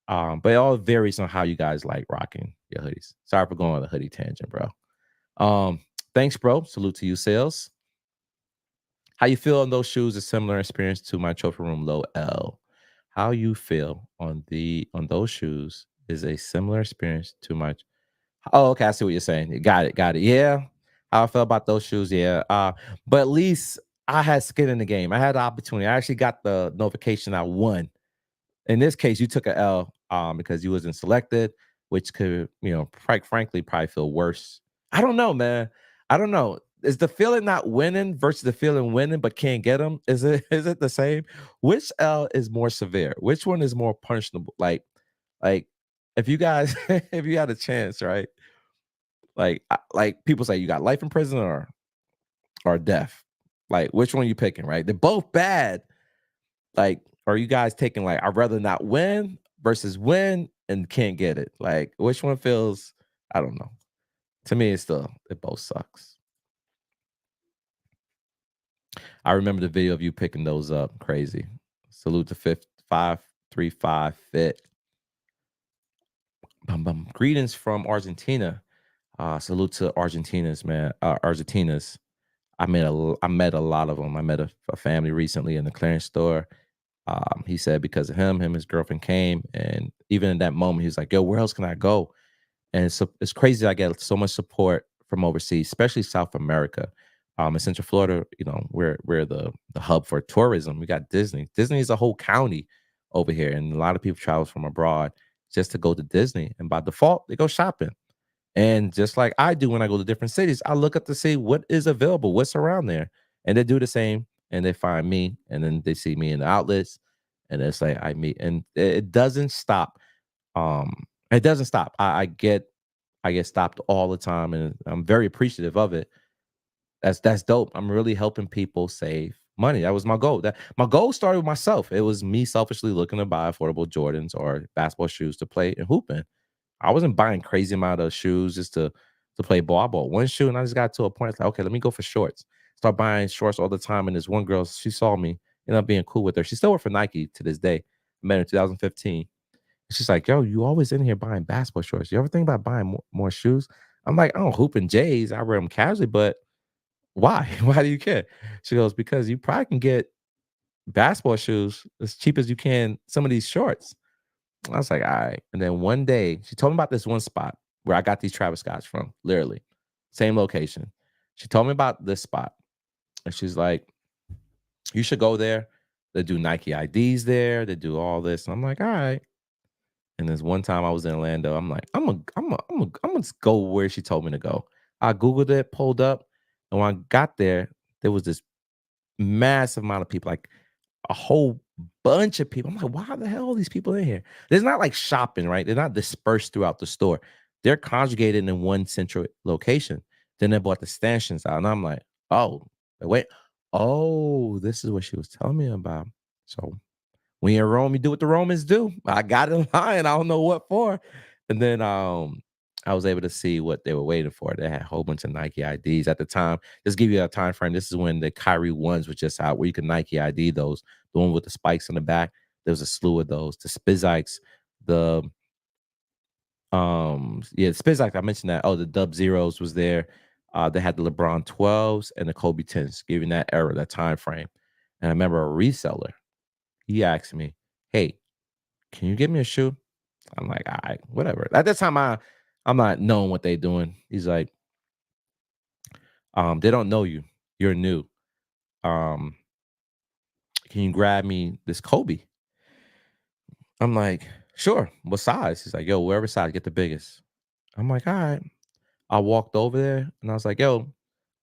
But it all varies on how you guys like rocking your hoodies. Sorry for going on a hoodie tangent, bro. Thanks, bro. Salute to you, sales. How you feel on those shoes? A similar experience to my trophy room low L. How you feel on those shoes is a similar experience to my. Oh, okay. I see what you're saying. Got it. Got it. Yeah. How I felt about those shoes. Yeah. But at least I had skin in the game. I had the opportunity. I actually got the notification I won. In this case, you took a L because you wasn't selected, which could, frankly, probably feel worse. I don't know, man. I don't know. Is the feeling not winning versus the feeling winning but can't get them? Is it the same? Which L is more severe? Which one is more punishable? Like if you guys if you had a chance, right? Like people say you got life in prison or death. Like which one you picking, right? They're both bad. Like, are you guys taking like I'd rather not win versus win and can't get it? Like, which one feels? I don't know. To me, it both sucks. I remember the video of you picking those up. Crazy. Salute to 535 Fit. Greetings from Argentina. Salute to Argentinas, man. Argentinas. I met a lot of them. I met a family recently in the clearance store. He said because of him, his girlfriend came, and even in that moment, he was like, "Yo, where else can I go?" And it's crazy. I get so much support from overseas, especially South America. In Central Florida, we're the hub for tourism. We got Disney. Disney is a whole county over here, and a lot of people travel from abroad just to go to Disney, and by default, they go shopping. And just like I do when I go to different cities, I look up to see what is available, what's around there. And they do the same and they find me and then they see me in the outlets and it's like I meet and it doesn't stop. It doesn't stop. I get stopped all the time and I'm very appreciative of it. That's dope. I'm really helping people save money. That was my goal. That my goal started with myself. It was me selfishly looking to buy affordable Jordans or basketball shoes to play and hoop in. I wasn't buying crazy amount of shoes just to play ball. I bought one shoe and I just got to a point like, okay, let me go for shorts. Start buying shorts all the time. And this one girl, she saw me, ended up being cool with her. She still worked for Nike to this day. I met her in 2015. And she's like, yo, you always in here buying basketball shorts. You ever think about buying more shoes? I'm like, I don't hoop in J's. I wear them casually, but why? Why do you care? She goes, because you probably can get basketball shoes as cheap as you can some of these shorts. I was like, all right. And then one day she told me about this one spot where I got these Travis Scotts from, literally. Same location. She told me about this spot. And she's like, you should go there. They do Nike IDs there. They do all this. And I'm like, all right. And this one time I was in Orlando, I'm like, I'm gonna go where she told me to go. I Googled it, pulled up, and when I got there was this massive amount of people, like a whole bunch of people. I'm like, why the hell are these people in here? There's not like shopping, right? They're not dispersed throughout the store. They're conjugated in one central location. Then they bought the stanchions out. And I'm like, oh, wait. Oh, this is what she was telling me about. So when you're in Rome, you do what the Romans do. I got in line. I don't know what for. And then I was able to see what they were waiting for. They had a whole bunch of Nike IDs at the time. Just give you a time frame. This is when the Kyrie ones were just out, where you can Nike ID those. The one with the spikes in the back. There was a slew of those. The Spizikes, the Spizike. I mentioned that. Oh, the Dub Zeros was there. They had the LeBron 12s and the Kobe 10s, giving that era, that time frame. And I remember a reseller. He asked me, "Hey, can you get me a shoe?" I'm like, "All right, whatever." At that time, I'm not knowing what they're doing. He's like, "They don't know you. You're new. Um, can you grab me this Kobe?" I'm like, "Sure. What size?" He's like, "Yo, whatever size, get the biggest." I'm like, "All right." I walked over there and I was like, "Yo,"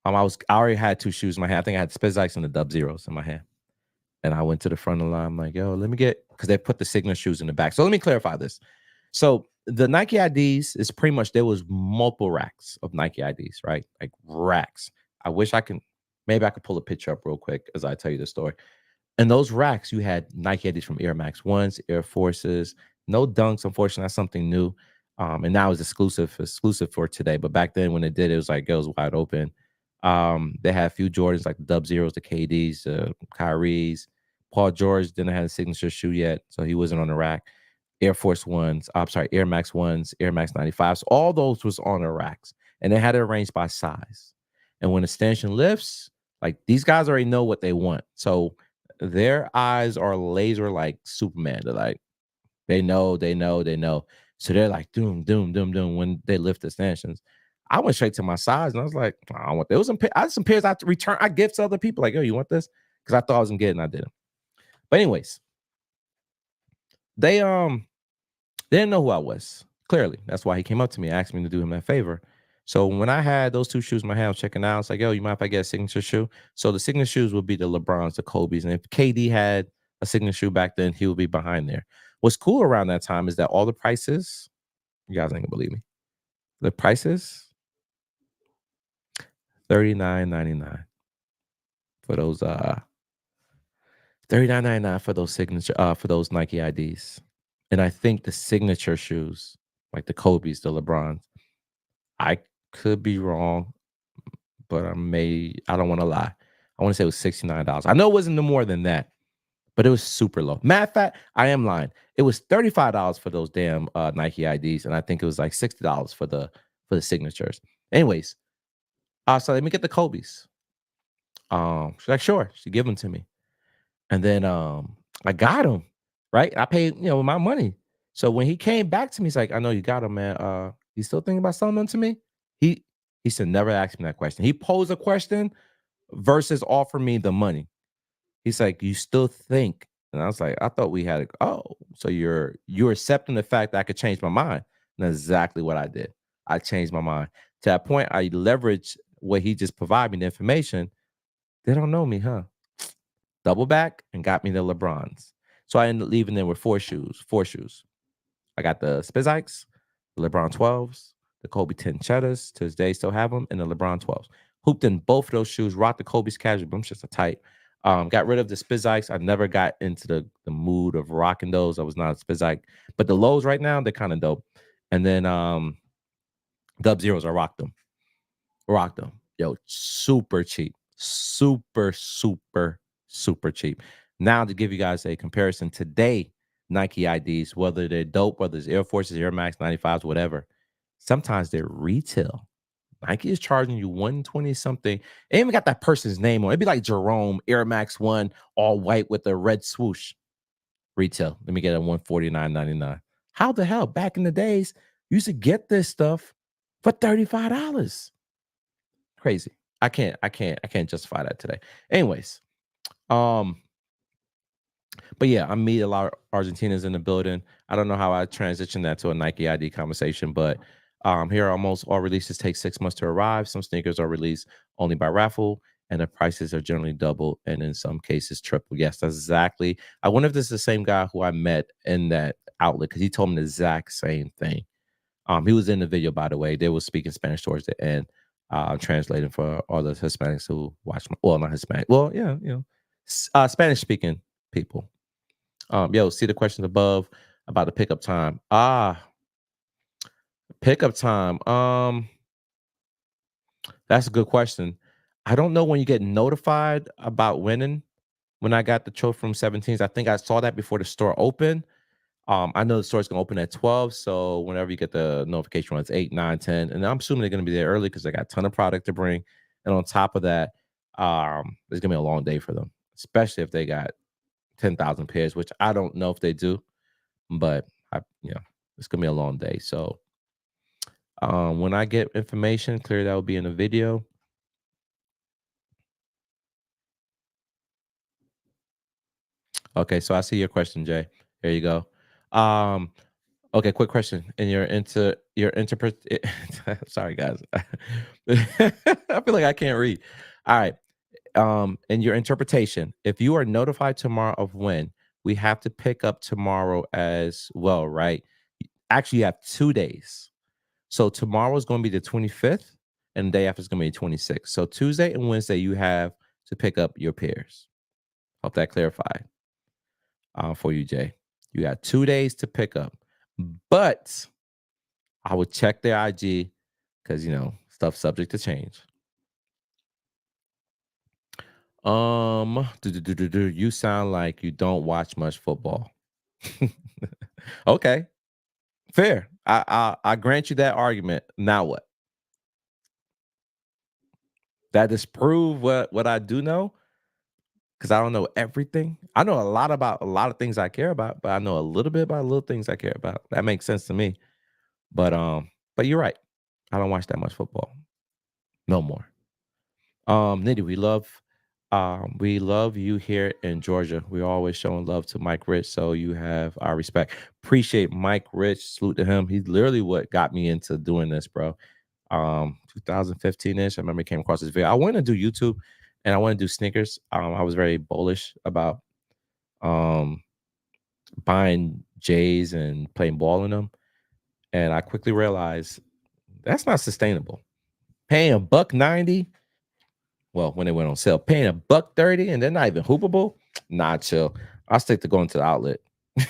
I already had two shoes in my hand. I think I had Spizikes and the Dub Zeros in my hand. And I went to the front of the line. I'm like, "Yo, let me get," because they put the Sigma shoes in the back. So let me clarify this. So the Nike IDs is pretty much there was multiple racks of Nike IDs, right? Like racks. I wish I can maybe I could pull a picture up real quick as I tell you the story. In those racks, you had Nike IDs from Air Max Ones, Air Forces, no dunks. Unfortunately, that's something new. And now it's exclusive for today. But back then, when it did, it was like it was wide open. They had a few Jordans like the Dub Zeros, the KDs, the Kyries. Paul George didn't have a signature shoe yet, so he wasn't on the rack. Air Force Ones, I'm sorry, Air Max Ones, Air Max 95s. All those was on the racks, and they had it arranged by size. And when the stanchion lifts, like these guys already know what they want, so their eyes are laser like Superman. They're like, they know. So they're like, doom, doom, doom, doom when they lift the stanchions. I went straight to my size and I was like, I don't want. There was I had some pairs I had to return. I give to other people like, yo, you want this? Because I thought I was gonna get it and I didn't. But anyways, they they didn't know who I was. Clearly, that's why he came up to me, asked me to do him that favor. So when I had those two shoes in my hand, I was checking out. It's like, yo, you mind if I get a signature shoe? So the signature shoes would be the LeBrons, the Kobe's, and if KD had a signature shoe back then, he would be behind there. What's cool around that time is that all the prices, you guys ain't gonna believe me. The prices, $39.99 for those 39.99 for those signature for those Nike IDs. And I think the signature shoes, like the Kobe's, the LeBrons, I could be wrong, but I don't want to lie. I want to say it was $69. I know it wasn't no more than that, but it was super low. Matter of fact, I am lying. It was $35 for those damn Nike IDs, and I think it was like $60 for the signatures. Anyways, so let me get the Kobe's. She's like, sure. She give them to me. And then I got him, right? I paid, with my money. So when he came back to me, he's like, I know you got him, man. You still thinking about selling them to me? He he said, never ask me that question. He posed a question versus offer me the money. He's like, you still think? And I was like, I thought we had so you're accepting the fact that I could change my mind. And that's exactly what I did. I changed my mind. To that point, I leveraged what he just provided me the information. They don't know me, huh? Double back and got me the LeBrons. So I ended up leaving there with four shoes. Four shoes. I got the Spizikes, the LeBron 12s, the Kobe 10 Cheddars. To this day, still have them, and the LeBron 12s. Hooped in both of those shoes. Rocked the Kobe's casual, but I'm just a tight. Got rid of the Spizikes. I never got into the mood of rocking those. I was not a Spizike. But the lows right now, they're kind of dope. And then Dub Zeros, I rocked them. Rocked them. Yo, super cheap. Super, super, super cheap. Now to give you guys a comparison today, Nike IDs, whether they're dope, whether it's Air Forces, Air Max 95s, whatever, sometimes they're retail. Nike is charging you 120 something. They even got that person's name on it. It'd be like Jerome, Air Max One, all white with a red swoosh. Retail. Let me get a 149.99. How the hell? Back in the days, you used to get this stuff for $35. Crazy. I can't justify that today. Anyways, um, but yeah, I meet a lot of Argentinians in the building. I don't know how I transitioned that to a Nike ID conversation, but here almost all releases take 6 months to arrive. Some sneakers are released only by Raffle, and the prices are generally double, and in some cases triple. Yes, that's exactly. I wonder if this is the same guy who I met in that outlet because he told me the exact same thing. He was in the video, by the way. They were speaking Spanish towards the end. Translating for all the Hispanics who watch my, well, not Hispanic. Well, yeah, Spanish speaking people. See the questions above about the pickup time. Pickup time. That's a good question. I don't know when you get notified about winning. When I got the trophy from 17s, I think I saw that before the store opened. I know the store's gonna open at 12, so whenever you get the notification when it's 8, 9, 10, and I'm assuming they're gonna be there early because they got a ton of product to bring. And on top of that, it's gonna be a long day for them, especially if they got 10,000 pairs, which I don't know if they do, but it's gonna be a long day. So when I get information, clear that will be in the video. Okay, so I see your question, Jay. There you go. Um, Okay, quick question. And you're into your interpret. Sorry, guys. I feel like I can't read. All right. In your interpretation, if you are notified tomorrow of when, we have to pick up tomorrow as well, right? Actually, you have 2 days. So tomorrow is going to be the 25th, and the day after is going to be the 26th. So Tuesday and Wednesday, you have to pick up your pairs. Hope that clarified for you, Jay. You got 2 days to pick up, but I would check their IG because stuff subject to change. You sound like you don't watch much football. Okay, fair. I grant you that argument. Now what? That disprove what I do know because I don't know everything. I know a lot about a lot of things I care about, but I know a little bit about little things I care about. That makes sense to me. But you're right. I don't watch that much football. No more. Nitty, we love you here in Georgia. We're always showing love to Mike Rich, so you have our respect. Appreciate Mike Rich. Salute to him. He's literally what got me into doing this, bro. 2015-ish. I remember he came across this video. I wanted to do YouTube and I want to do sneakers. I was very bullish about um buying J's and playing ball in them. And I quickly realized that's not sustainable. Paying a buck 90, well, when they went on sale, paying a buck 30 and they're not even hoopable. Nah, chill. I'll stick to going to the outlet.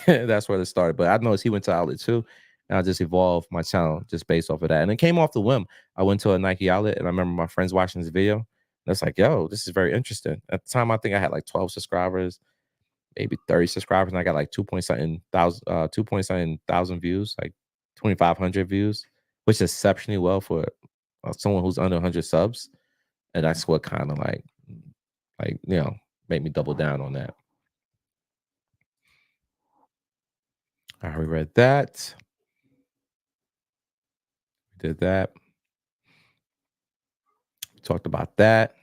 That's where it started. But I noticed he went to outlet too. And I just evolved my channel just based off of that. And it came off the whim. I went to a Nike outlet and I remember my friends watching this video. And it's like, yo, this is very interesting. At the time, I think I had like 12 subscribers, maybe 30 subscribers, and I got like 2 point something views, like 2,500 views, which is exceptionally well for someone who's under 100 subs. And that's what kind of made me double down on that. I already read that. We did that. We talked about that.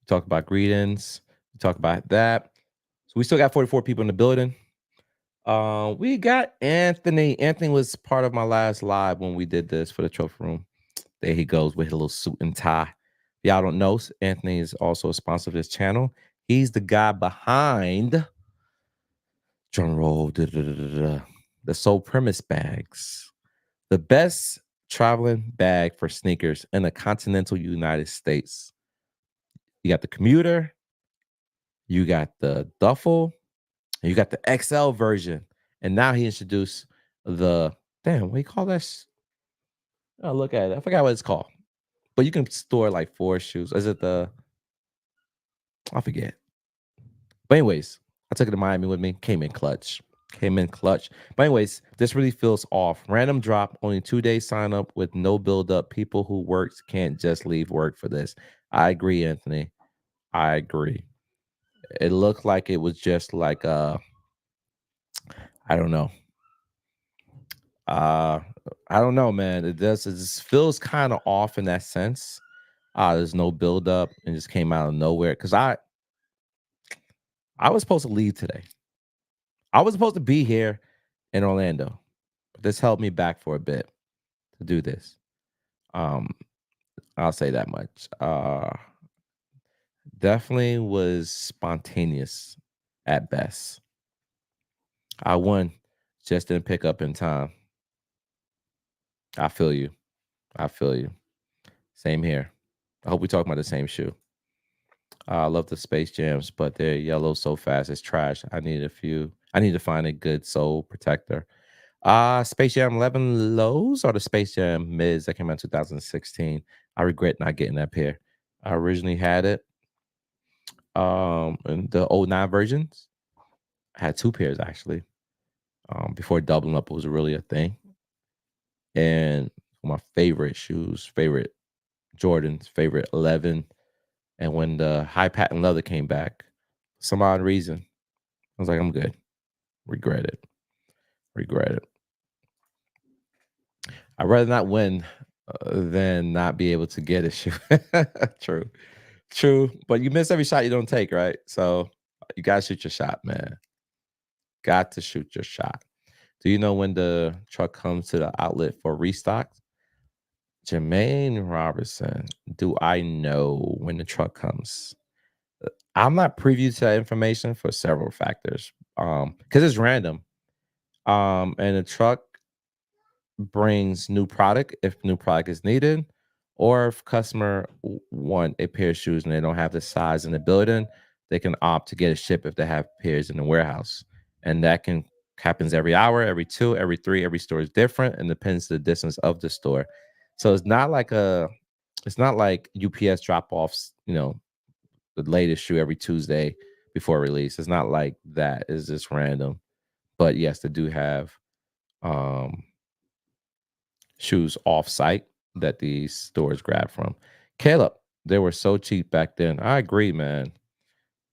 We talked about greetings. We talked about that. So we still got 44 people in the building. We got Anthony. Anthony was part of my last live when we did this for the trophy room. There he goes with a little suit and tie. Y'all don't know, Anthony is also a sponsor of this channel. He's the guy behind drum roll, the Soul Premise bags, the best traveling bag for sneakers in the continental United States. You got the commuter, you got the duffel, and you got the XL version. And now he introduced the what do you call that? Oh, look at it. I forgot what it's called. But you can store like 4 shoes. Is it I forget. But anyways, I took it to Miami with me. Came in clutch. But anyways, this really feels off. Random drop, only 2 days sign up with no build up. People who works can't just leave work for this. I agree, Anthony. I agree. It looked like it was just like I don't know. I don't know, man. It just feels kind of off in that sense. There's no build up and just came out of nowhere. Cause I was supposed to leave today. I was supposed to be here in Orlando, but this held me back for a bit to do this. I'll say that much. Definitely was spontaneous at best. I won, just didn't pick up in time. I feel you. I feel you. Same here. I hope we talk about the same shoe. I love the Space Jams, but they're yellow so fast it's trash. I need to find a good sole protector. Space Jam 11 lows or the Space Jam mids that came out in 2016. I regret not getting that pair. I originally had it. In the 09 versions. I had 2 pairs actually. Before doubling up was really a thing. And my favorite shoes, favorite Jordans, favorite 11. And when the high patent leather came back, for some odd reason, I was like, I'm good. Regret it. I'd rather not win than not be able to get a shoe. True. But you miss every shot you don't take, right? So you gotta shoot your shot, man. Got to shoot your shot. Do you know when the truck comes to the outlet for restock? Jermaine Robertson, do I know when the truck comes? I'm not privy to that information for several factors. Because it's random. And the truck brings new product if new product is needed, or if customer want a pair of shoes and they don't have the size in the building, they can opt to get a ship if they have pairs in the warehouse, and that can happens every hour, every two, every three. Every store is different and depends the distance of the store. So it's not like UPS drop offs. The latest shoe every Tuesday before release. It's not like that. It's just random. But yes, they do have um shoes off site that these stores grab from. Caleb, they were so cheap back then. I agree, man.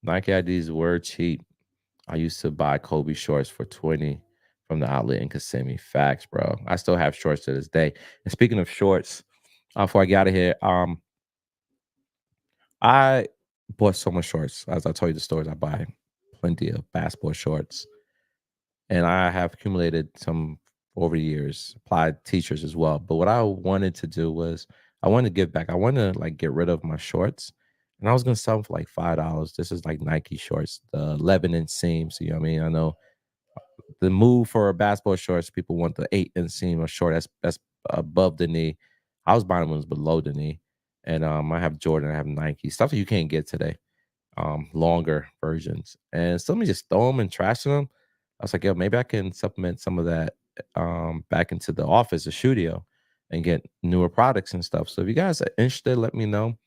Nike IDs were cheap. I used to buy Kobe shorts for 20 from the outlet in Kissimmee. Facts, bro. I still have shorts to this day. And speaking of shorts, before I get out of here, I bought so much shorts. As I told you the stores, I buy plenty of basketball shorts. And I have accumulated some over the years, applied teachers as well. But what I wanted to do was I wanted to give back. I wanted to like get rid of my shorts. And I was gonna sell them for like $5. This is like Nike shorts, the 11-inch seams. You know what I mean? I know the move for basketball shorts, people want the 8-inch seam or short. That's above the knee. I was buying ones below the knee. And I have Jordan, I have Nike, stuff that you can't get today, longer versions. And some me just throw them and trashing them. I was like, yo, maybe I can supplement some of that back into the office, the studio, and get newer products and stuff. So if you guys are interested, let me know.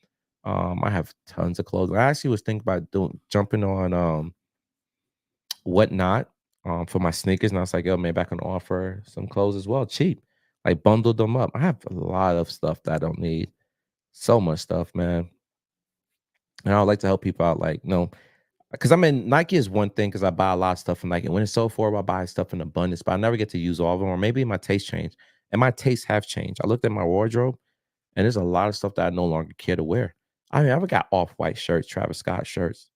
I have tons of clothes. I actually was thinking about doing jumping on whatnot for my sneakers, and I was like, yo, maybe I can offer some clothes as well, cheap. Like bundled them up. I have a lot of stuff that I don't need. So much stuff, man. And I would like to help people out, like, because I mean, Nike is one thing because I buy a lot of stuff from Nike. When it's so affordable, I buy stuff in abundance, but I never get to use all of them. Or maybe my taste changed, and my tastes have changed. I looked at my wardrobe, and there's a lot of stuff that I no longer care to wear. I mean, I've got off-white shirts, Travis Scott shirts,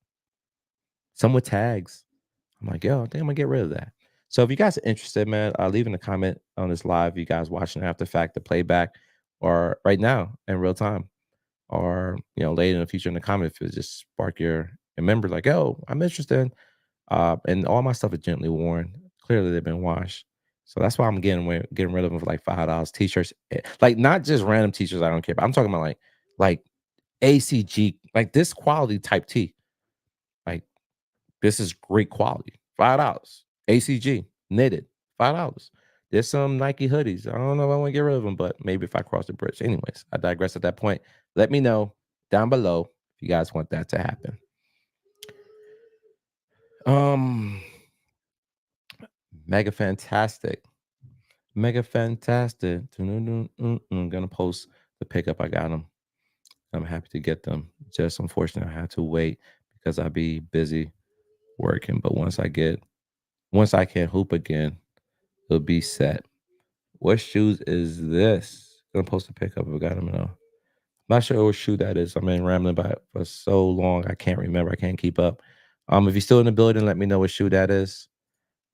some with tags. I'm like, yo, I think I'm gonna get rid of that. So if you guys are interested, man, leave in a comment on this live. You guys watching after the fact, the playback, or right now in real time, or later in the future in the comment, if it just spark your member, like, yo, I'm interested. And all my stuff is gently worn. Clearly, they've been washed. So that's why I'm getting rid of them for like $5. T-shirts, like not just random t-shirts. I don't care. But I'm talking about like ACG, like this quality type T. Like this is great quality. $5. ACG knitted. $5. There's some Nike hoodies. I don't know if I want to get rid of them, but maybe if I cross the bridge. Anyways, I digress at that point. Let me know down below if you guys want that to happen. Um, Mega fantastic. Mega fantastic. Gonna post the pickup. I got them. I'm happy to get them. Just unfortunate I had to wait because I'd be busy working. But once I can hoop again, it'll be set. What shoes is this? Gonna post a pickup. I got them. Not sure what shoe that is. I've been rambling about it for so long. I can't remember. I can't keep up. If you're still in the building, let me know what shoe that is.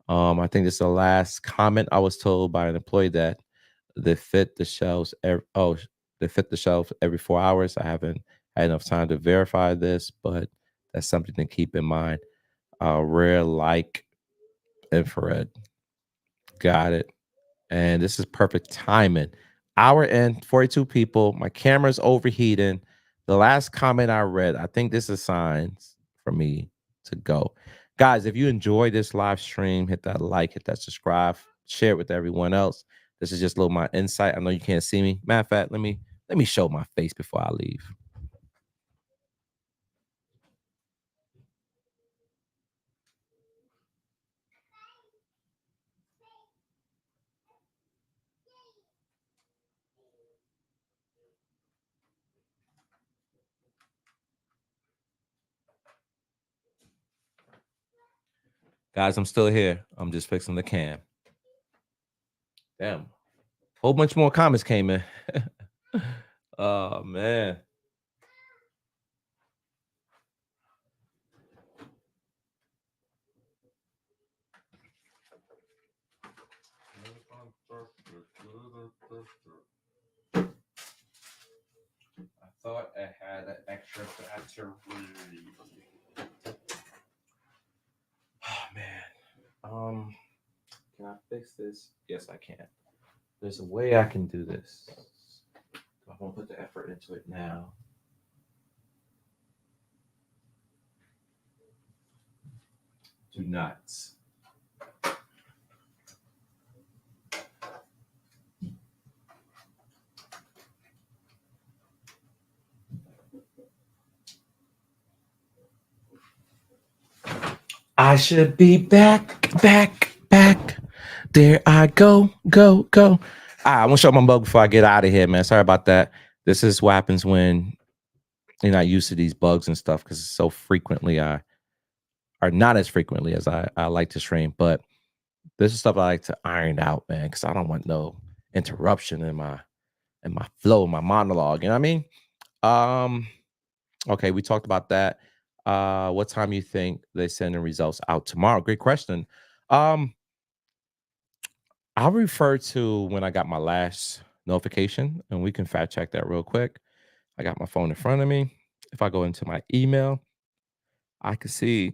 I think this is the last comment. I was told by an employee that they fit the shelves. They fit the shelf every 4 hours. I haven't had enough time to verify this, but that's something to keep in mind. Rare like infrared. Got it. And this is perfect timing. Hour and 42 people. My camera's overheating. The last comment I read, I think this is signs for me to go. Guys, if you enjoyed this live stream, hit that like, hit that subscribe, share it with everyone else. This is just a little my insight. I know you can't see me. Matter of fact, let me show my face before I leave. Guys, I'm still here. I'm just fixing the cam. Damn. Whole bunch more comments came in. Oh man. I thought I had an extra battery. Oh man. Can I fix this? Yes, I can. There's a way I can do this. I won't put the effort into it now. Do not. I should be back, back, back. There I go, go, go. I want to show my bug before I get out of here, man. Sorry about that. This is what happens when you're not used to these bugs and stuff because so frequently or not as frequently as I like to stream. But this is stuff I like to iron out, man, because I don't want no interruption in my flow, my monologue. You know what I mean? Okay, we talked about that. What time you think they send the results out tomorrow? Great question. I'll refer to when I got my last notification, and we can fact check that real quick. I got my phone in front of me. If I go into my email, I can see,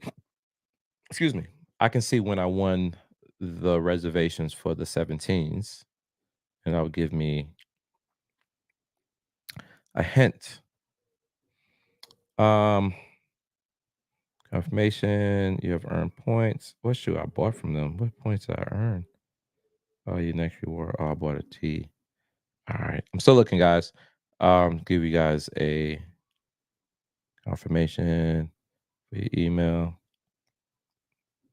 excuse me, I can see when I won the reservations for the 17s, and that'll give me a hint. Um, Confirmation, you have earned points. What shoe I bought from them? What points did I earn? Oh, your next reward. Oh, I bought a tee. All right. I'm still looking, guys. Give you guys a confirmation via email,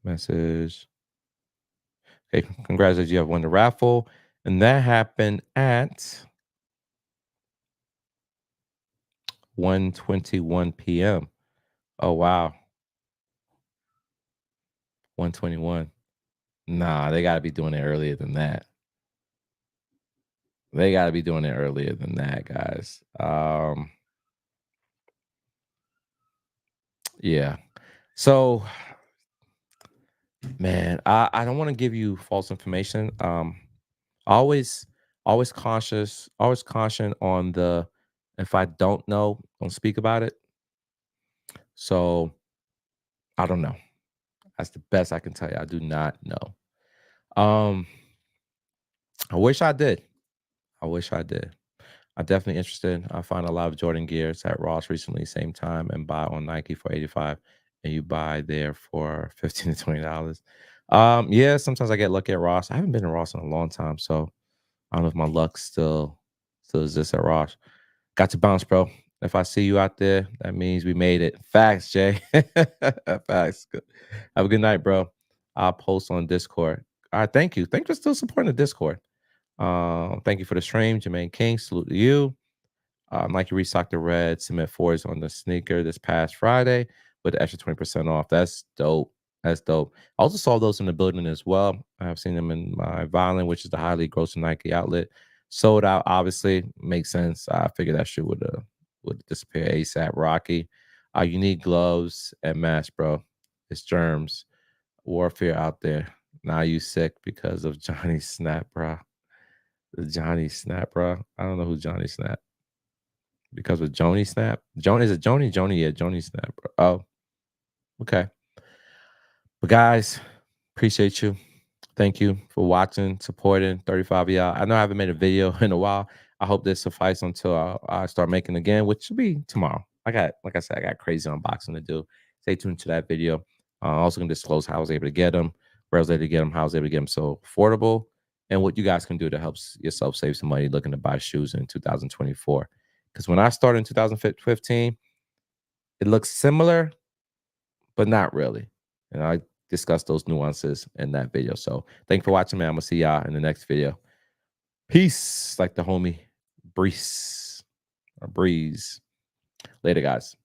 message. Okay, congratulations, you have won the raffle. And that happened at 1:21 p.m. Oh wow. 1:21. Nah, they gotta be doing it earlier than that. They gotta be doing it earlier than that, guys. Yeah. So, man, I don't want to give you false information. Always, always caution on the if I don't know, don't speak about it. So I don't know. That's the best I can tell you. I do not know. I wish I did. I wish I did. I'm definitely interested. I find a lot of Jordan gears at Ross recently, same time, and buy on Nike for 85, and you buy there for 15 to $20. Yeah, sometimes I get lucky at Ross. I haven't been to Ross in a long time, so I don't know if my luck still exists at Ross. Got to bounce, bro. If I see you out there, that means we made it. Facts, Jay. Facts. Good. Have a good night, bro. I'll post on Discord. All right, thank you. Thank you for still supporting the Discord. Thank you for the stream, Jermaine King. Salute to you. Nike restocked the red cement fours on the sneaker this past Friday with the extra 20% off. That's dope. That's dope. I also saw those in the building as well. I've seen them in my Violin, which is the highly grossing Nike outlet. Sold out, obviously. Makes sense. I figured that shit would disappear ASAP. Rocky. You need gloves and masks, bro. It's germs. Warfare out there. Now you sick because of Johnny Snap, bro. The Johnny Snap, bro. I don't know who Johnny Snap. Because of Joni Snap. Is it Joni? Joni, yeah, Joni Snap, bro. Oh, okay. But guys, appreciate you. Thank you for watching, supporting 35 of y'all. I know I haven't made a video in a while. I hope this suffices until I start making again, which should be tomorrow. Like I said, I got crazy unboxing to do. Stay tuned to that video. Also gonna disclose how I was able to get them, where I was able to get them, how I was able to get them so affordable, and what you guys can do to help yourself save some money looking to buy shoes in 2024. Because when I started in 2015, it looks similar, but not really. And I discussed those nuances in that video. So thank you for watching, man. I'm gonna see y'all in the next video. Peace, like the homie Breeze or Breeze. Later, guys.